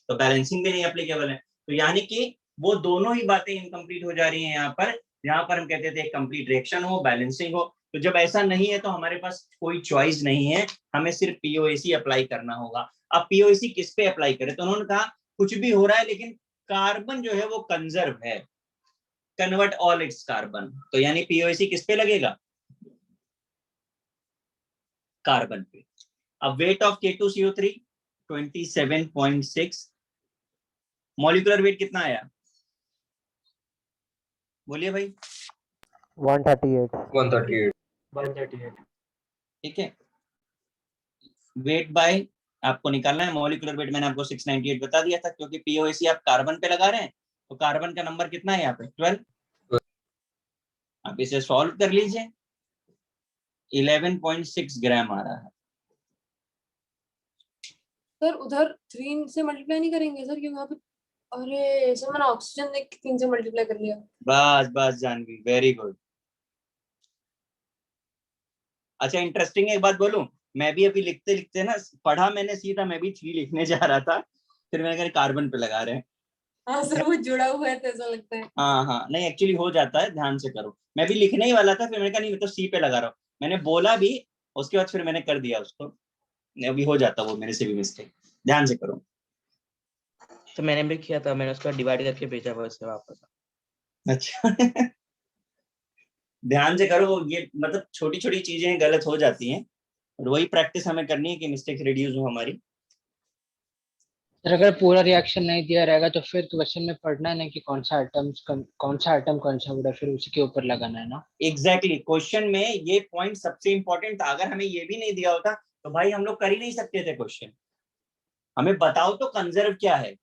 तो बैलेंसिंग भी नहीं एप्लीकेबल है। तो यानी कि वो दोनों ही बातें इनकम्प्लीट हो जा रही हैं यहाँ पर हम कहते थे कंप्लीट रिएक्शन हो, बैलेंसिंग हो। तो जब ऐसा नहीं है तो हमारे पास कोई चॉइस नहीं है, हमें सिर्फ पीओएसी अप्लाई करना होगा। अब पीओएसी किस पे अप्लाई करें? तो उन्होंने कहा कुछ भी हो रहा है लेकिन कार्बन जो है वो कंजर्व है, कन्वर्ट ऑल इट्स कार्बन। तो यानी पीओएसी किस पे लगेगा? कार्बन पे। अब weight of K2CO3 27.6, molecular weight कितना आया? बोलिए भाई। 138 ठीक है, वेट बाय आपको निकालना है। मॉलिक्यूलर वेट मैंने आपको 698 बता दिया था, क्योंकि पीओएसी आप कार्बन पे लगा रहे हैं तो कार्बन का नंबर कितना है यहाँ पे? 12। आप इसे सॉल्व कर लीजिए, 11.6 ग्राम आ रहा है। सर उधर 3 से मल्टीप्लाई नहीं करेंगे सर, क्योंकि वहाँ पे, अरे सर मैंने ऑक्सीजन देख के 3 से मल्टीप्लाई कर लिया। बस बस जानवी, वेरी गुड। अच्छा, इंटरेस्टिंग एक बात बोलूं, मैं भी अभी लिखते लिखते ना पढ़ा मैंने सीधा, मैं भी 3 लिखने जा रहा था, फिर मैंने कहा कार्बन पे लगा रहे हैं। हाँ सर, वो जुड़ा हुआ है तो ऐसा लगता है। हाँ हाँ, नहीं एक्चुअली हो जाता है, ध्यान से करो। मैं भी लिखने ही वाला था, फिर मैंने कहा नहीं मैं तो सी पे लगा रहा हूँ, मैंने बोला भी, उसके बाद फिर मैंने कर दिया उसको। अभी हो जाता वो मेरे से भी मिस्टेक, ध्यान से करो। तो मैंने भी किया था, मैंने उसका डिवाइड करके भेजा हुआ उससे वापस। अच्छा ध्यान से करो, ये मतलब छोटी छोटी चीजें गलत हो जाती हैं और वही प्रैक्टिस हमें करनी है कि मिस्टेक रिड्यूस हो हमारी। सर अगर पूरा रिएक्शन नहीं दिया रहेगा तो फिर क्वेश्चन में पढ़ना है ना कि कौन सा आइटम कौन सा वुड है, फिर उसी के ऊपर लगाना है ना। एग्जैक्टली, क्वेश्चन में ये पॉइंट सबसे इंपॉर्टेंट था। अगर हमें ये भी नहीं दिया होता तो भाई हम लोग कर ही नहीं सकते थे क्वेश्चन। हमें बताओ तो कंजर्व क्या है,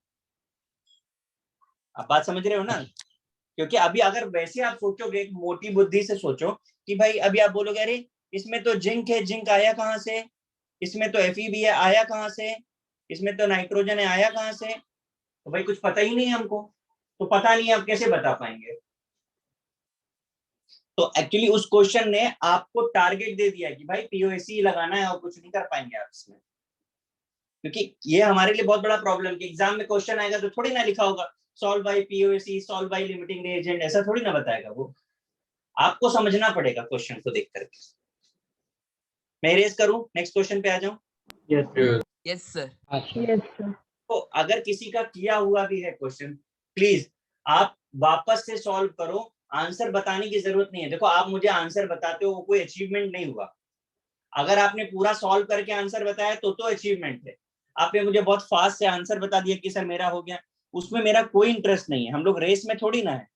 आप बात समझ रहे हो ना? क्योंकि अभी अगर वैसे आप सोचोगे, मोटी बुद्धि से सोचो कि भाई अभी आप बोलोगे अरे इसमें तो जिंक है, जिंक आया कहाँ से? इसमें तो Fe भी है, आया कहाँ से? इसमें तो नाइट्रोजन है, आया कहाँ से? तो भाई कुछ पता ही नहीं है हमको, तो पता नहीं है, आप कैसे बता पाएंगे? तो एक्चुअली उस क्वेश्चन ने आपको टारगेट दे दिया कि भाई पीओएसी लगाना है और कुछ नहीं कर पाएंगे आप इसमें। क्योंकि ये हमारे लिए बहुत बड़ा प्रॉब्लम कि एग्जाम में क्वेश्चन आएगा तो थोड़ी ना लिखा होगा solve by POAC, solve by limiting reagent, ऐसा थोड़ी ना बताएगा वो। आपको समझना पड़ेगा क्वेश्चन को देख करके। मैं इरेज करूं, नेक्स्ट क्वेश्चन पे आ जाऊं? Yes sir. तो अगर किसी का किया हुआ भी है क्वेश्चन, प्लीज आप वापस से सॉल्व करो, आंसर बताने की जरूरत नहीं है। देखो आप मुझे आंसर बताते हो, वो कोई अचीवमेंट नहीं हुआ। अगर आपने पूरा सॉल्व करके आंसर बताया तो अचीवमेंट है। आपने मुझे बहुत फास्ट से आंसर बता दिया कि सर मेरा हो गया, उसमें मेरा कोई इंटरेस्ट नहीं है। हम लोग रेस में थोड़ी ना है।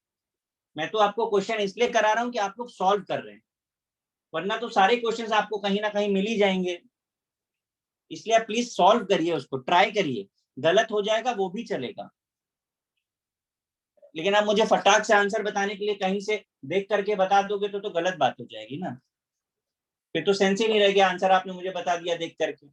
मैं तो आपको क्वेश्चन इसलिए करा रहा हूं कि आप लोग सॉल्व कर रहे हैं, वरना तो सारे क्वेश्चंस आपको कहीं ना कहीं मिल ही जाएंगे। इसलिए आप प्लीज सॉल्व करिए, उसको ट्राई करिए। गलत हो जाएगा वो भी चलेगा, लेकिन आप मुझे फटाक से आंसर बताने के लिए कहीं से देख करके बता दोगे तो गलत बात हो जाएगी ना। फिर तो सेंस ही नहीं रह गया, आंसर आपने मुझे बता दिया देख करके।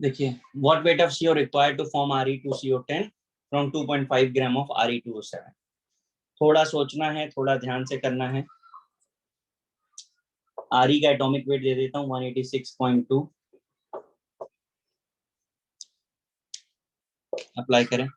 देखिए, what weight of CO required to form Re2CO10? from 2.5 gram of Re2O7. थोड़ा सोचना है, थोड़ा ध्यान से करना है। Re का एटॉमिक वेट दे देता हूँ 186.2, अप्लाई करें।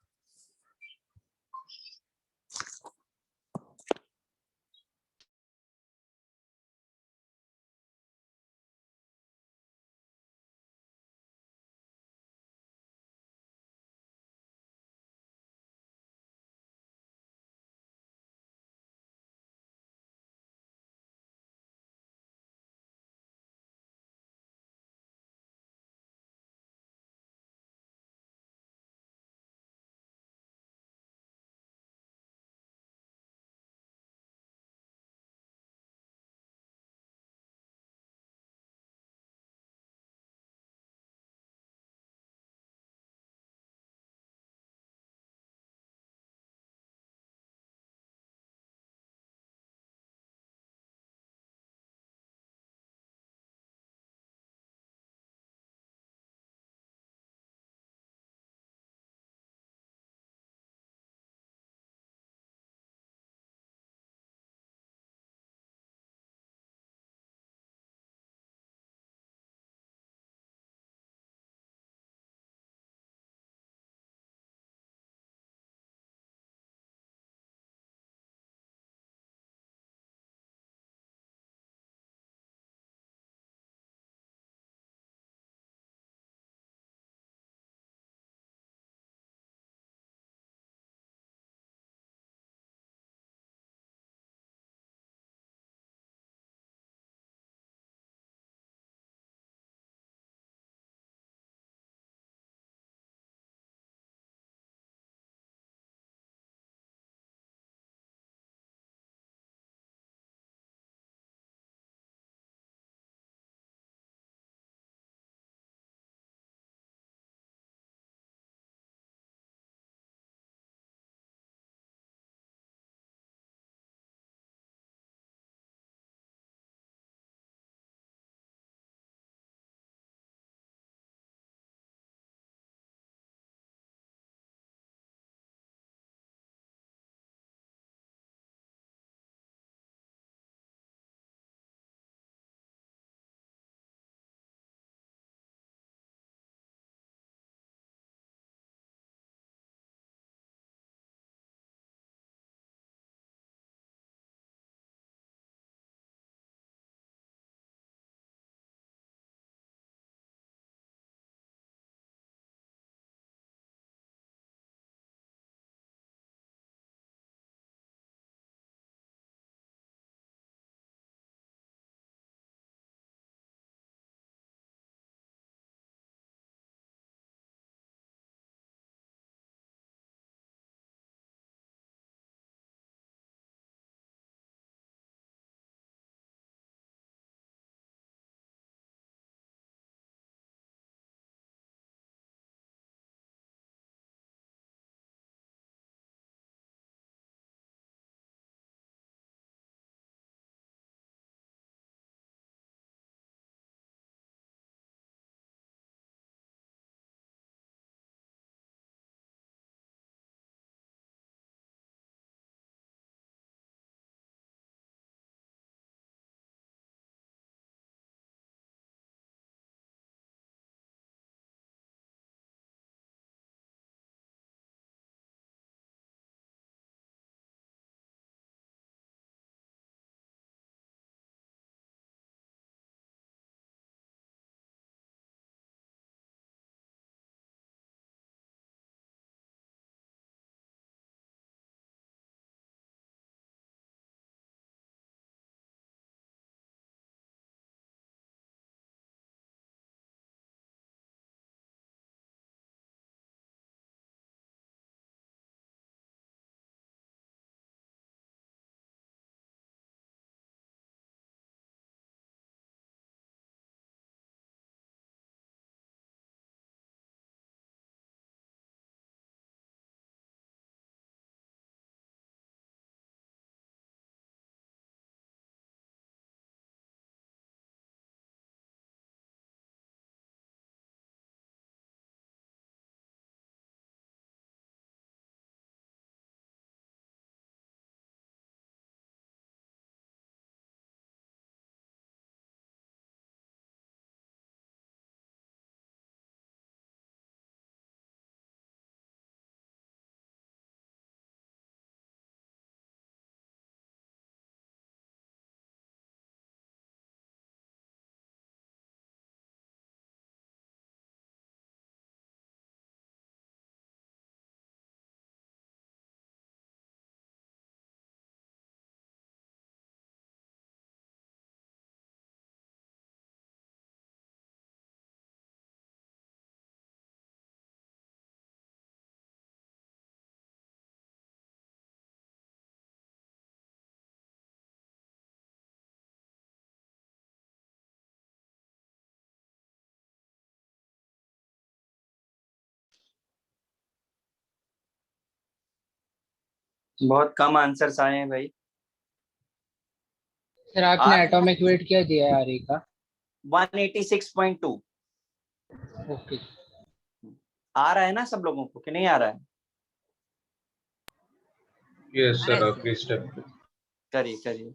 बहुत कम आंसर्स आए हैं भाई। सर आपने आज एटॉमिक वेट क्या दिया है आर का? 186.2 ओके। आ रहा है ना सब लोगों को कि नहीं आ रहा है? यस सर, Yes, अगली स्टेप पे। करिए करिए।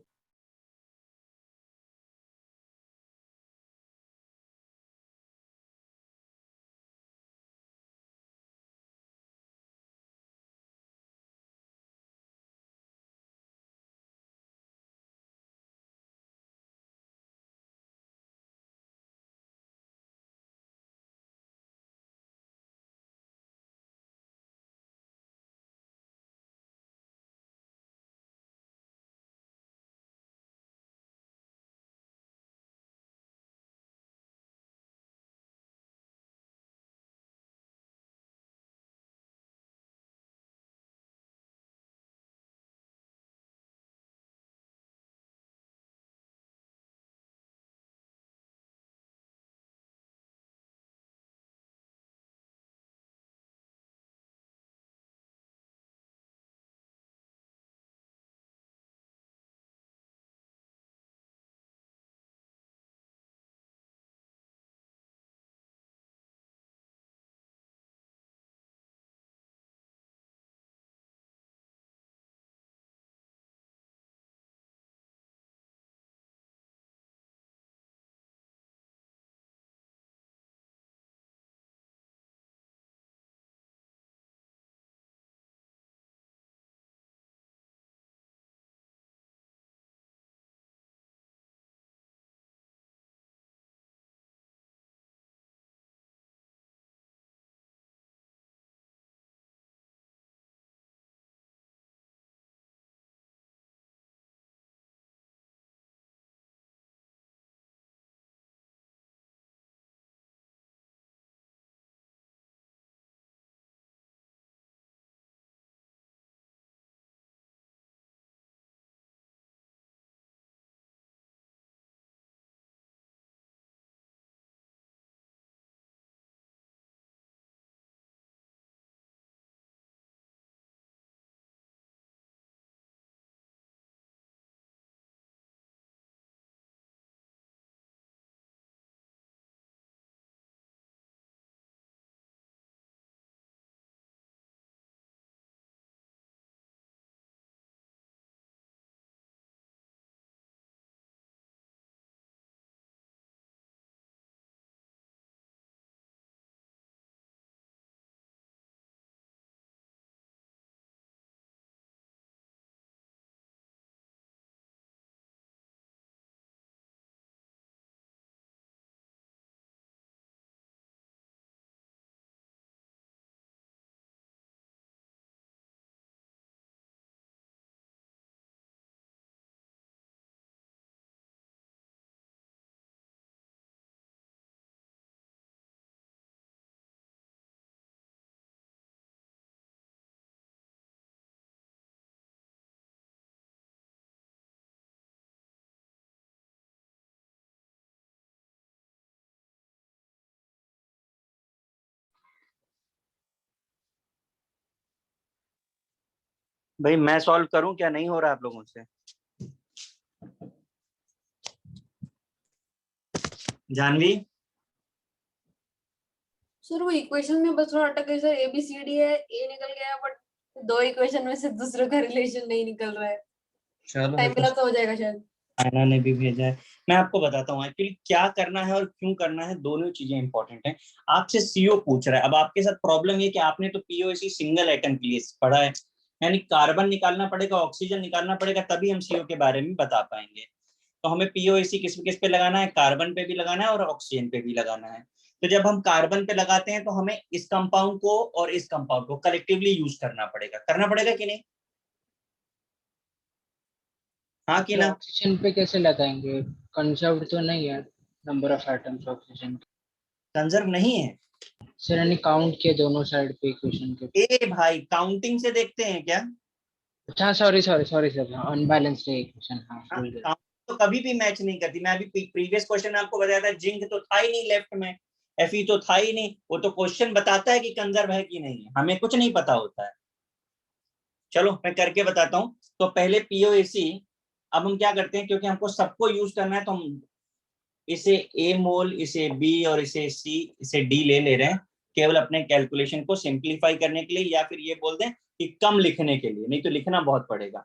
भाई मैं सॉल्व करूं क्या? नहीं हो रहा आप लोगों से? जानवी सर वो इक्वेशन में बस थोड़ा अटक गई सर। ABCD है, ए निकल गया बट दो इक्वेशन में से दूसरे का रिलेशन नहीं निकल रहा है। चलो टाइम मिला तो हो जाएगा शायद। आयना ने भी भेजा है। मैं आपको बताता हूँ एक्चुअली क्या करना है और क्यों करना है, दोनों चीजें इंपॉर्टेंट हैं। आपसे सीओ पूछ रहा है। अब आपके साथ प्रॉब्लम ये कि आपने तो पीओएसी सिंगल एटम के लिए पढ़ा है, यानी कार्बन निकालना पड़ेगा, ऑक्सीजन निकालना पड़ेगा, तभी हम सीओ के बारे में बता पाएंगे। तो हमें पीओएसी किस किस पे लगाना है? कार्बन पे भी लगाना है और ऑक्सीजन पे भी लगाना है। तो जब हम कार्बन पे लगाते हैं तो हमें इस कंपाउंड को और इस कंपाउंड को कलेक्टिवली यूज करना पड़ेगा कि नहीं? हाँ कि तो ना? ऑक्सीजन पे कैसे लगाएंगे? कंजर्व्ड तो नहीं है number of atoms oxygen. Conserve नहीं है सर यानी काउंट किए दोनों साइड पे इक्वेशन के। ए भाई, काउंटिंग से देखते हैं क्या? अच्छा sorry sorry sorry sir, unbalanced है इक्वेशन। हाँ भूल गया। काउंट तो कभी भी मैच नहीं करती। मैं अभी प्रीवियस क्वेश्चन में आपको बताया था, जिंक तो था ही नहीं लेफ्ट में, Fe तो था ही नहीं। वो तो क्वेश्चन बताता है कि कंजर्व है कि नहीं है, हमें कुछ नहीं पता होता है। चलो मैं करके बताता हूँ। तो पहले POAC, अब हम क्या करते हैं, क्योंकि हमको सबको यूज करना है तो हम इसे A मोल, इसे B और इसे C, इसे D ले रहे हैं, केवल अपने कैलकुलेशन को सिंप्लीफाई करने के लिए, या फिर ये बोल दें कि कम लिखने के लिए, नहीं तो लिखना बहुत पड़ेगा।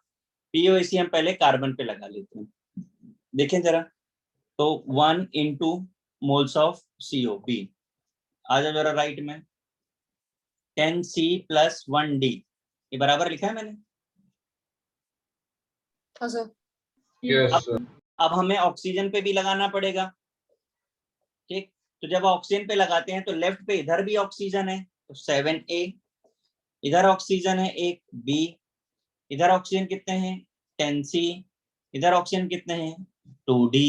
POAC हम पहले कार्बन पे लगा लेते हैं, देखें जरा। तो 1 इंटू मोल्स ऑफ COB, आ जाओ जरा राइट में, 10C प्लस 1D, ये बराबर लिखा है मैंने। हाँ सर। Yes, sir. अब हमें ऑक्सीजन पे भी लगाना पड़ेगा, ठीक। तो जब ऑक्सीजन पे लगाते हैं तो लेफ्ट पे इधर भी ऑक्सीजन है, तो 7A, इधर ऑक्सीजन है एक B, इधर ऑक्सीजन कितने हैं 10C, इधर ऑक्सीजन कितने हैं 2D।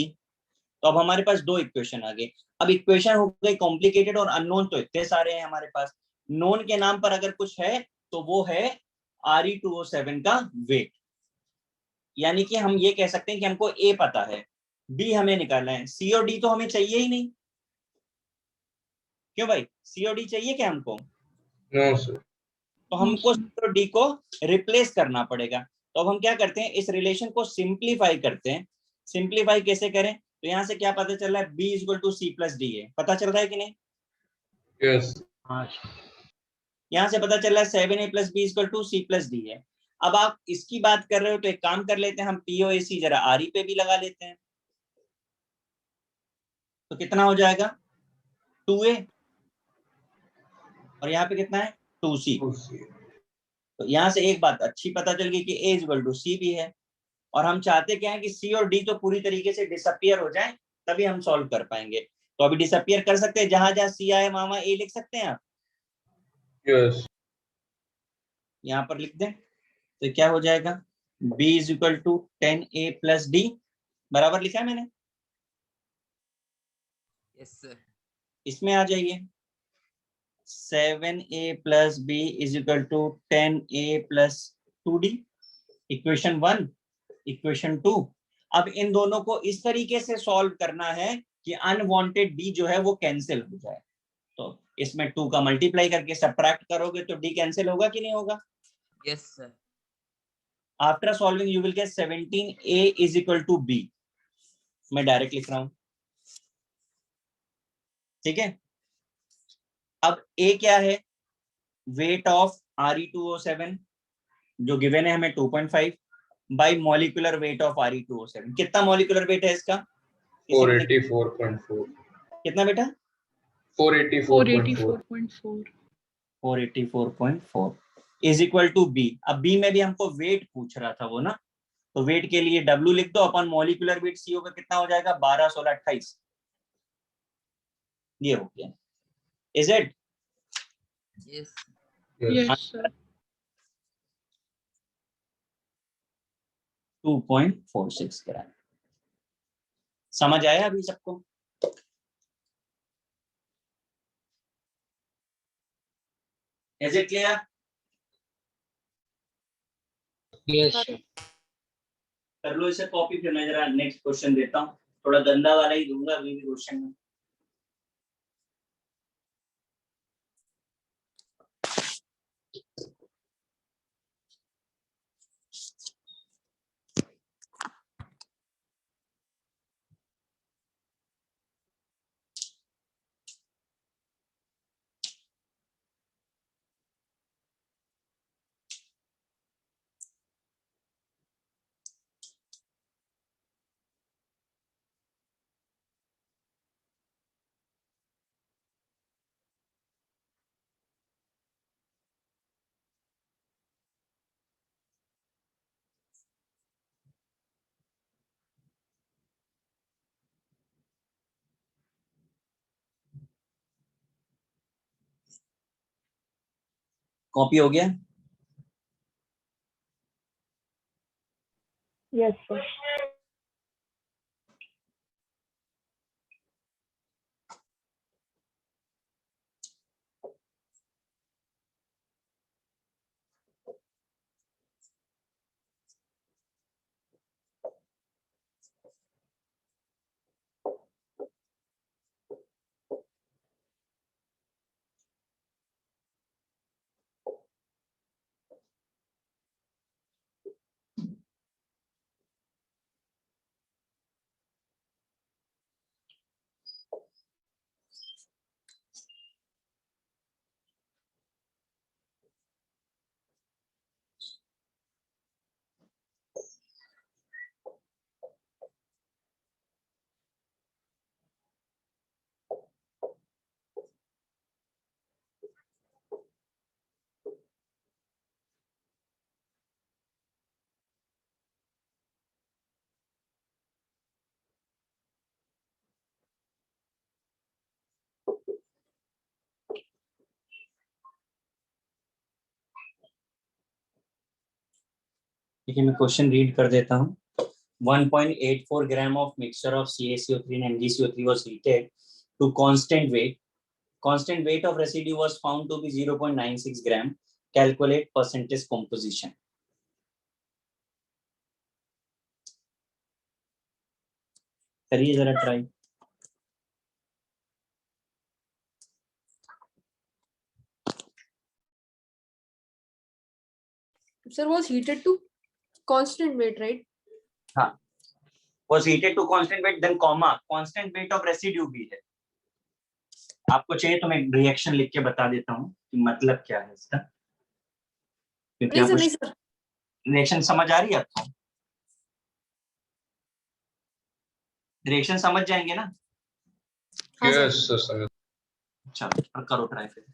तो अब हमारे पास दो इक्वेशन आ गए। अब इक्वेशन हो गई कॉम्प्लिकेटेड, और अननोन तो इतने सारे हैं हमारे पास। नोन के नाम पर अगर कुछ है तो वो है Re2O7 का वेट, यानी कि हम ये कह सकते हैं कि हमको A पता है, B हमें निकालना है, C और D तो हमें चाहिए ही नहीं। क्यों भाई, C और D चाहिए क्या हमको? No, sir. तो हमको C और D को रिप्लेस करना पड़ेगा। तो अब हम क्या करते हैं, इस रिलेशन को सिंप्लीफाई करते हैं। सिंप्लीफाई कैसे करें? तो यहाँ से क्या पता चल रहा है, B = C + D है, पता चल रहा है कि नहीं? Yes. हाँ यहाँ से पता चल रहा है 7A + B = C + D है। अब आप इसकी बात कर रहे हो तो एक काम कर लेते हैं, हम POAC जरा RE पे भी लगा लेते हैं। तो कितना हो जाएगा 2A, और यहाँ पे कितना है 2C। तो यहाँ से एक बात अच्छी पता चल गई कि A = C भी है, और हम चाहते क्या है कि C और D तो पूरी तरीके से डिसअपियर हो जाए, तभी हम सॉल्व कर पाएंगे। तो अभी डिसअपियर कर सकते हैं, जहां जहां C आए वहां A लिख सकते हैं आप, Yes. यहाँ पर लिख दें। तो क्या हो जाएगा, B = 10A + D, बराबर लिखा है मैंने, यस सर। इसमें आ जाइए, 7A + B = 10A + 2D, equation 1, equation 2। अब इन दोनों को इस तरीके से सॉल्व करना है कि अनवांटेड D जो है वो कैंसिल हो जाए। तो इसमें 2 का मल्टीप्लाई करके सब्ट्रैक्ट करोगे तो D कैंसिल होगा कि नहीं होगा? Yes sir. After solving you will get 17A = B, मैं डायरेक्ट लिख रहा हूं, ठीक है। अब A क्या है, वेट ऑफ Re2O7 जो गिवन है हमें 2.5 by molecular weight of Re2O7। कितना मॉलिक्यूलर वेट है इसका? 484.4. कितना बेटा? 484.4. 484.4। 484.4 = B। अब B में भी हमको वेट पूछ रहा था वो ना, तो वेट के लिए W लिख दो अपन मॉलिक्यूलर वेट CO का कितना हो जाएगा 12, 16, 28, ये हो गया। Is it? Yes. Yes. Yes sir. 2.46 ग्राम। समझ आया अभी सबको? Is it clear? Yes sir. कर लो इसे कॉपी, फिर मैं जरा नेक्स्ट क्वेश्चन देता हूँ, थोड़ा गंदा वाला ही दूंगा अभी भी क्वेश्चन में। कॉपी हो गया? Yes sir. देखिए मैं क्वेश्चन रीड कर देता हूँ. 1.84 gram of mixture of CaCO3 and MgCO3 was heated to constant weight. Constant weight of residue was found to be 0.96 gram. Calculate percentage composition. करिए जरा try. Sir, was heated to constant weight, right? हाँ, was heated to constant weight, then comma constant weight of residue भी है. आपको चाहिए तो मैं reaction लिख के बता देता हूँ कि मतलब क्या है इसका, क्योंकि नहीं सर, आपको नहीं सर. रिएक्शन समझ आ रही है आपको. रिएक्शन समझ जाएंगे ना. हाँ सर. Yes, sir. Samir. चलो करो ट्राई फिर.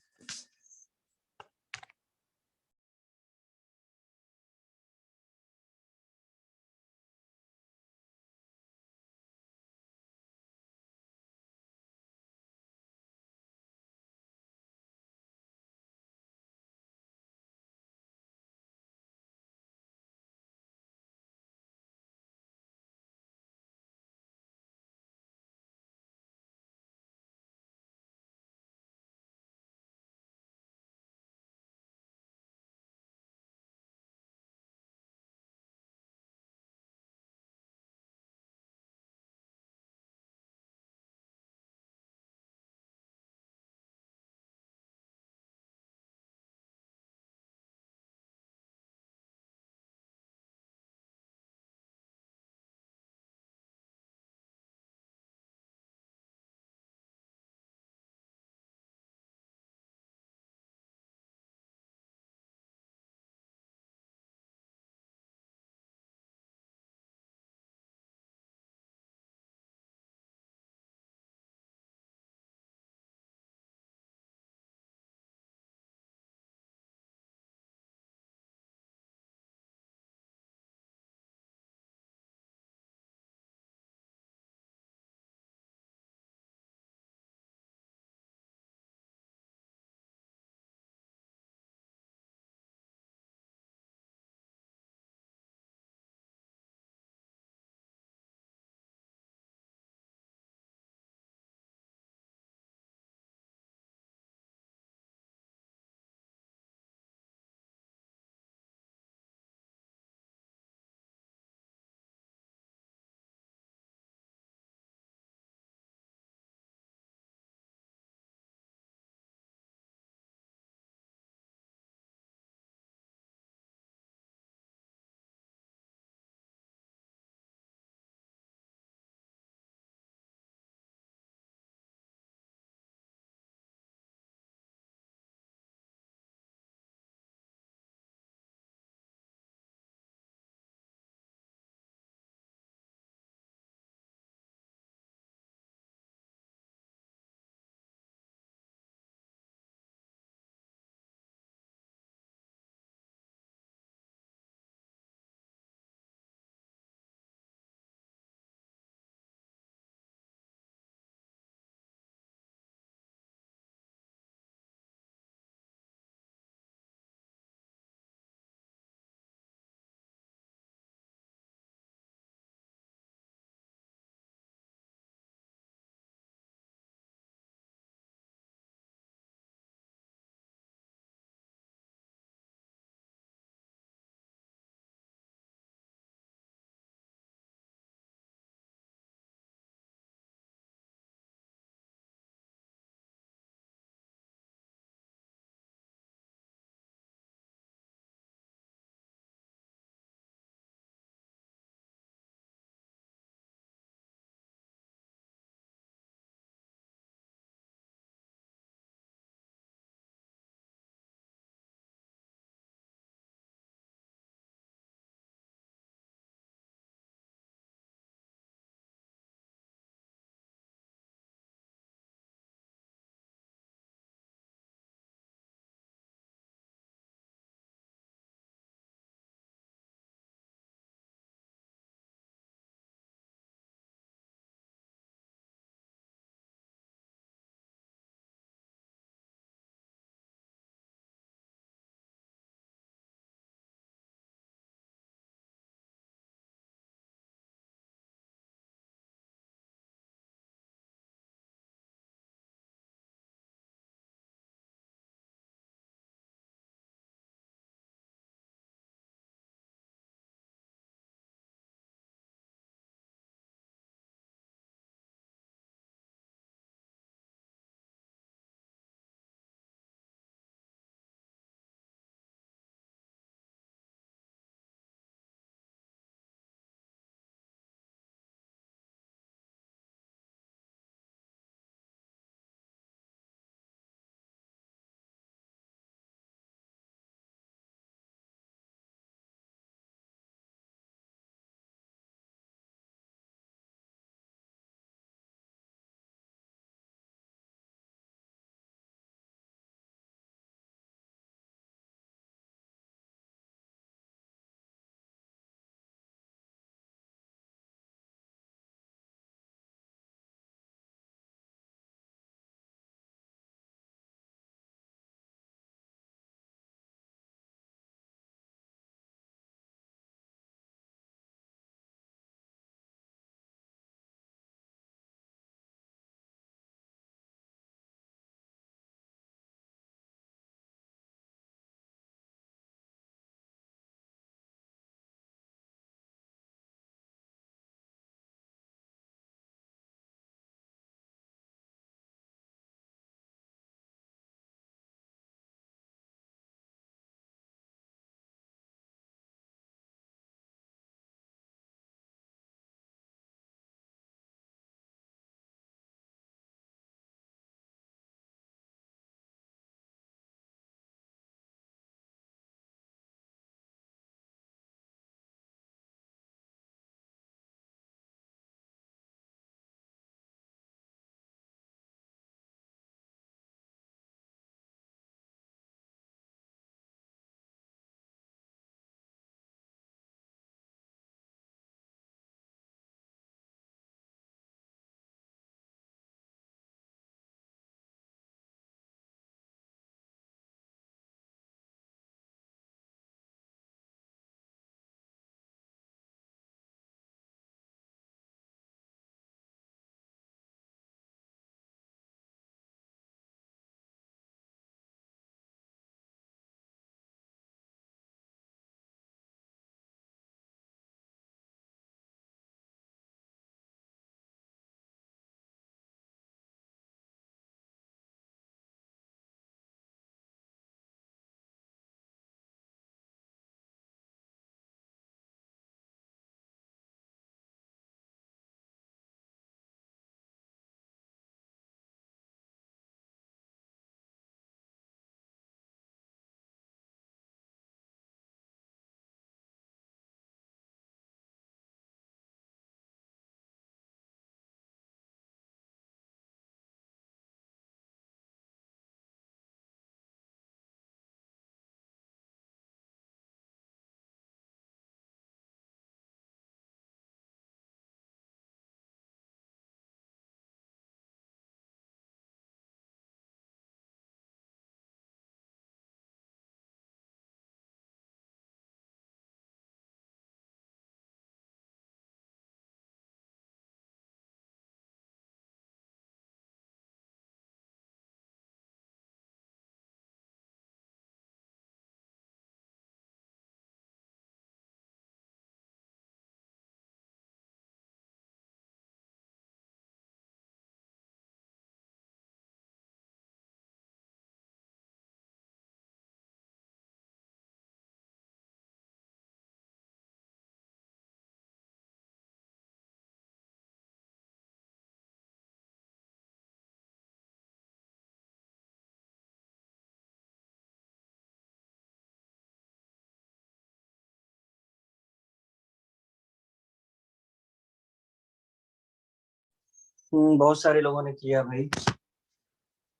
बहुत सारे लोगों ने किया भाई।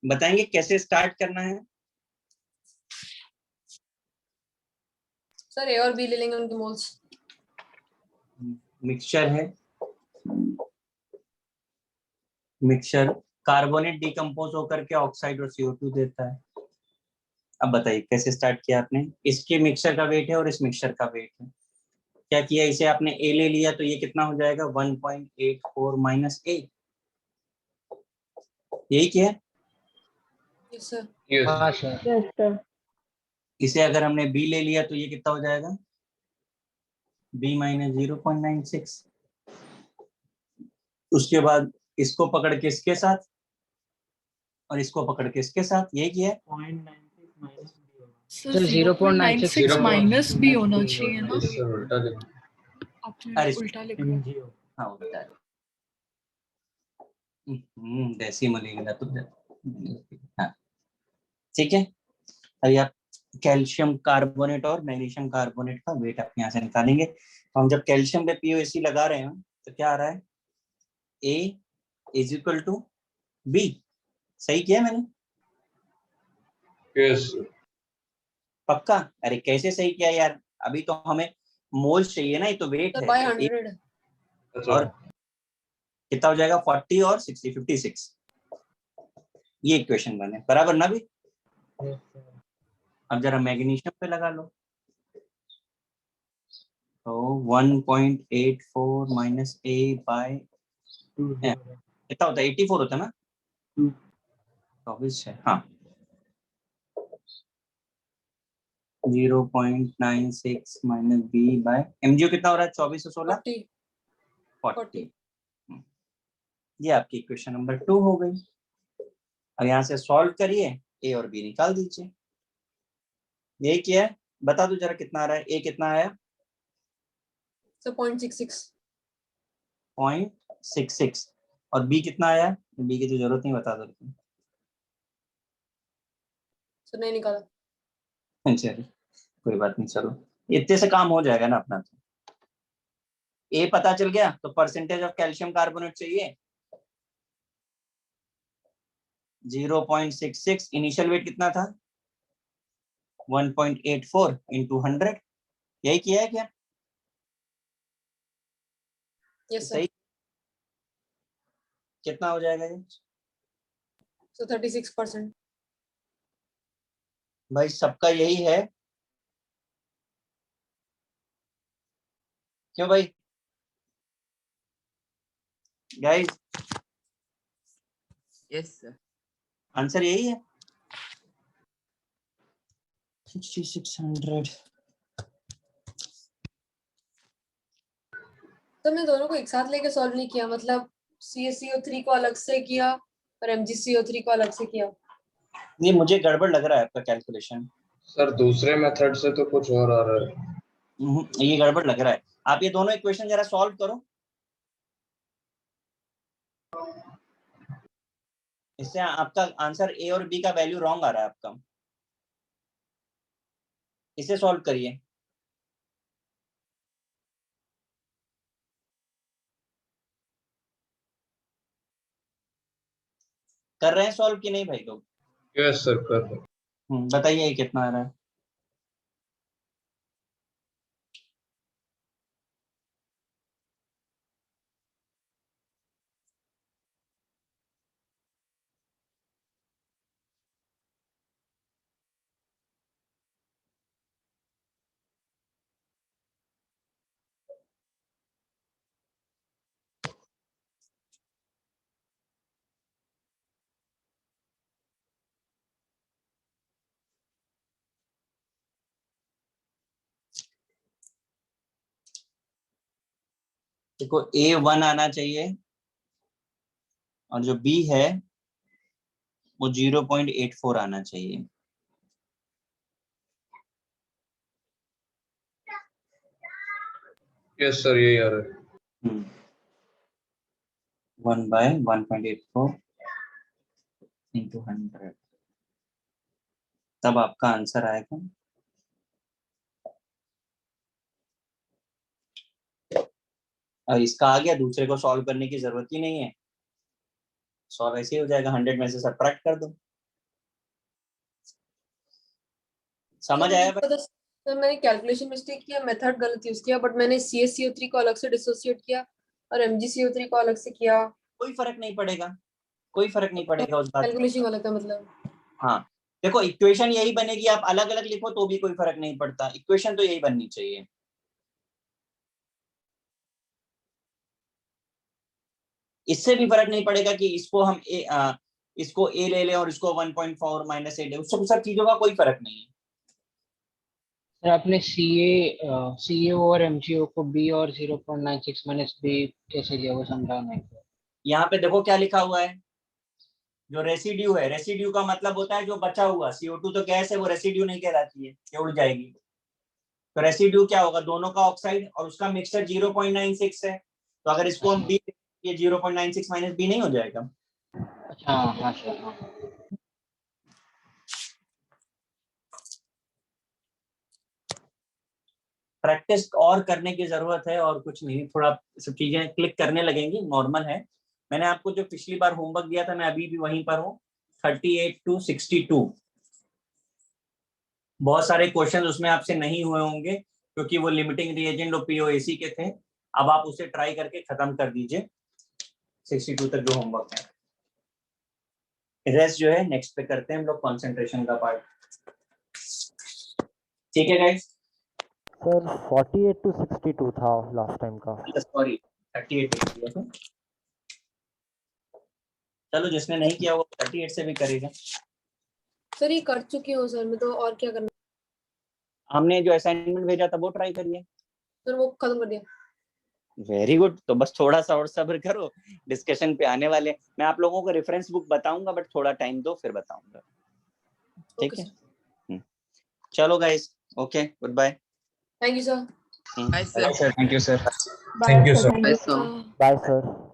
बताएंगे कैसे स्टार्ट करना है? सर ए और बी ले लेंगे उनके मोल्स। मिक्सचर है, मिक्सचर कार्बोनेट डिकम्पोज होकर के ऑक्साइड और CO2 देता है। अब बताइए कैसे स्टार्ट किया आपने? इसके मिक्सचर का वेट है और इस मिक्सचर का वेट है। क्या किया, इसे आपने ए ले लिया तो ये कितना हो जाएगा 1.84 माइनस ए, यही किया। Yes sir. Yes. हाँ सर। Yes sir. इसे अगर हमने बी ले लिया तो ये कितना हो जाएगा b माइनस 0.96। उसके बाद इसको पकड़ के इसके साथ और इसको पकड़ के इसके साथ, यही किया है। सर सर 0.96 माइनस बी होना चाहिए ना, Yes, sir. उल्टा लिखो। आपने अरे उल्टा लिखा। हाँ उल्टा है। डेसिमल ही गलत हो जाता। हाँ ठीक है। अभी आप कैल्शियम कार्बोनेट और मैग्नीशियम कार्बोनेट का वेट आप यहाँ से निकालेंगे। तो हम जब कैल्शियम पे POC लगा रहे हैं तो क्या आ रहा है, A is equal to B। सही किया मैंने? Yes, sir. पक्का? अरे कैसे सही किया यार, अभी तो हमें मोल्स चाहिए ना, ये तो वेट सर है। बाय तो 100। That's और all. कितना हो जाएगा 40 और 60 56। ये इक्वेशन बने बराबर ना भी। अब जरा मैग्नीशियम पे लगा लो तो 1.84 माइनस A बाय कितना होता है 84 होता है ना, 24 है हाँ। 0.96 माइनस B बाय MgO कितना हो रहा है 24 और 16 40। ये आपकी इक्वेशन नंबर 2 हो गई। अब यहाँ से सॉल्व करिए, A और B निकाल दीजिए। यही किया है, बता दो जरा कितना आ रहा है। A कितना आया सर 0.66। 0.66 और B कितना आया, B की तो जरूरत नहीं, बता दो। सर नहीं निकाला। चलिए कोई बात नहीं, चलो इतने से काम हो जाएगा ना अपना। तो A पता चल गया तो परसेंटेज ऑफ कैल्शियम कार्बोनेट चाहिए 0.66। इनिशियल वेट कितना था 1.84 इंटू 100। यही किया है क्या? Yes sir. सही। कितना हो जाएगा ये? सो 36%। भाई सबका यही है क्यों भाई? Guys yes sir. आंसर यही है 6600। तो मैं दोनों को एक साथ लेके सॉल्व नहीं किया, मतलब CaCO3 को अलग से किया और MgCO3 को अलग से किया। ये मुझे गड़बड़ लग रहा है आपका कैलकुलेशन। सर दूसरे मेथड से तो कुछ और आ रहा है। ये गड़बड़ लग रहा है। आप ये दोनों इक्वेशन जरा सॉल्व करो, इससे आपका आंसर A और B का वैल्यू रॉन्ग आ रहा है आपका। इसे सॉल्व करिए। कर रहे हैं सॉल्व कि नहीं भाई लोग? यस सर कर रहे। बताइए ये कितना आ रहा है। देखो A1 आना चाहिए और जो B है वो 0.84 आना चाहिए। यस सर यही आ रहा है। 1/1.84 इंटू 100, तब आपका आंसर आएगा। और इसका आ गया, दूसरे को सॉल्व करने की जरूरत ही नहीं है। सॉल्व ऐसे ही हो जाएगा, 100 में से सब्ट्रैक्ट कर दो। समझ आया भाई? सर मैंने कैलकुलेशन मिस्टेक किया, मेथड गलत यूज किया, बट मैंने CaCO3 को अलग से डिसोसिएट किया और MgCO3 को अलग से किया। कोई फर्क नहीं पड़ेगा, कोई फर्क नहीं पड़ेगा उस बात का। कैलकुलेशन गलत है मतलब। हाँ देखो, इक्वेशन यही बनेगी, आप अलग अलग लिखो तो भी कोई फर्क नहीं पड़ता, इक्वेशन तो यही बननी चाहिए। इससे भी फर्क नहीं पड़ेगा कि इसको हम इसको A ले लें और इसको 1.4 माइनस A ले, उस सब चीजों का कोई फर्क नहीं है। सर आपने CA और MgO को B और 0.96 माइनस B कैसे दिया वो समझा नहीं। यहाँ पे देखो क्या लिखा हुआ है, जो रेसिड्यू है, रेसिड्यू का मतलब होता है जो बचा हुआ, CO2 तो गैस है, वो रेसिड्यू नहीं कहलाती है, ये उड़ जाएगी। तो रेसिड्यू क्या होगा, दोनों का ऑक्साइड और उसका मिक्सचर 0.96 है, तो अगर इसको हम B, ये 0.96 माइनस B नहीं हो जाएगा? अच्छा हाँ सर हाँ। प्रैक्टिस और करने की जरूरत है और कुछ नहीं, थोड़ा सब चीजें क्लिक करने लगेंगी, नॉर्मल है। मैंने आपको जो पिछली बार होमवर्क दिया था, मैं अभी भी वहीं पर हूँ, 38 to 62। बहुत सारे क्वेश्चन उसमें आपसे नहीं हुए होंगे क्योंकि वो लिमिटिंग रिएजेंट और POAC के थे। अब आप उसे ट्राई करके खत्म कर दीजिए, 62 तक जो होमवर्क है। रेस्ट जो है नेक्स्ट पे करते हैं हम लोग, कंसंट्रेशन का पार्ट। ठीक है गाइस? सर 48 to 62 था लास्ट टाइम का। सॉरी 38 किया था। चलो जिसने नहीं किया वो 38 से भी करेगा। सर ये कर चुकी हूँ सर मैं, तो और क्या करना? हमने जो असाइनमेंट भेजा था वो ट्राई करिए। सर वो खत्म कर दिया। वेरी गुड, तो बस थोड़ा सा और सब्र करो, डिस्कशन पे आने वाले। मैं आप लोगों को रेफरेंस बुक बताऊंगा, बट थोड़ा टाइम दो फिर बताऊंगा, ठीक है? चलो guys, okay, good bye. Thank you sir. Bye, sir. Thank you sir. Bye, sir. Bye, sir. Bye sir.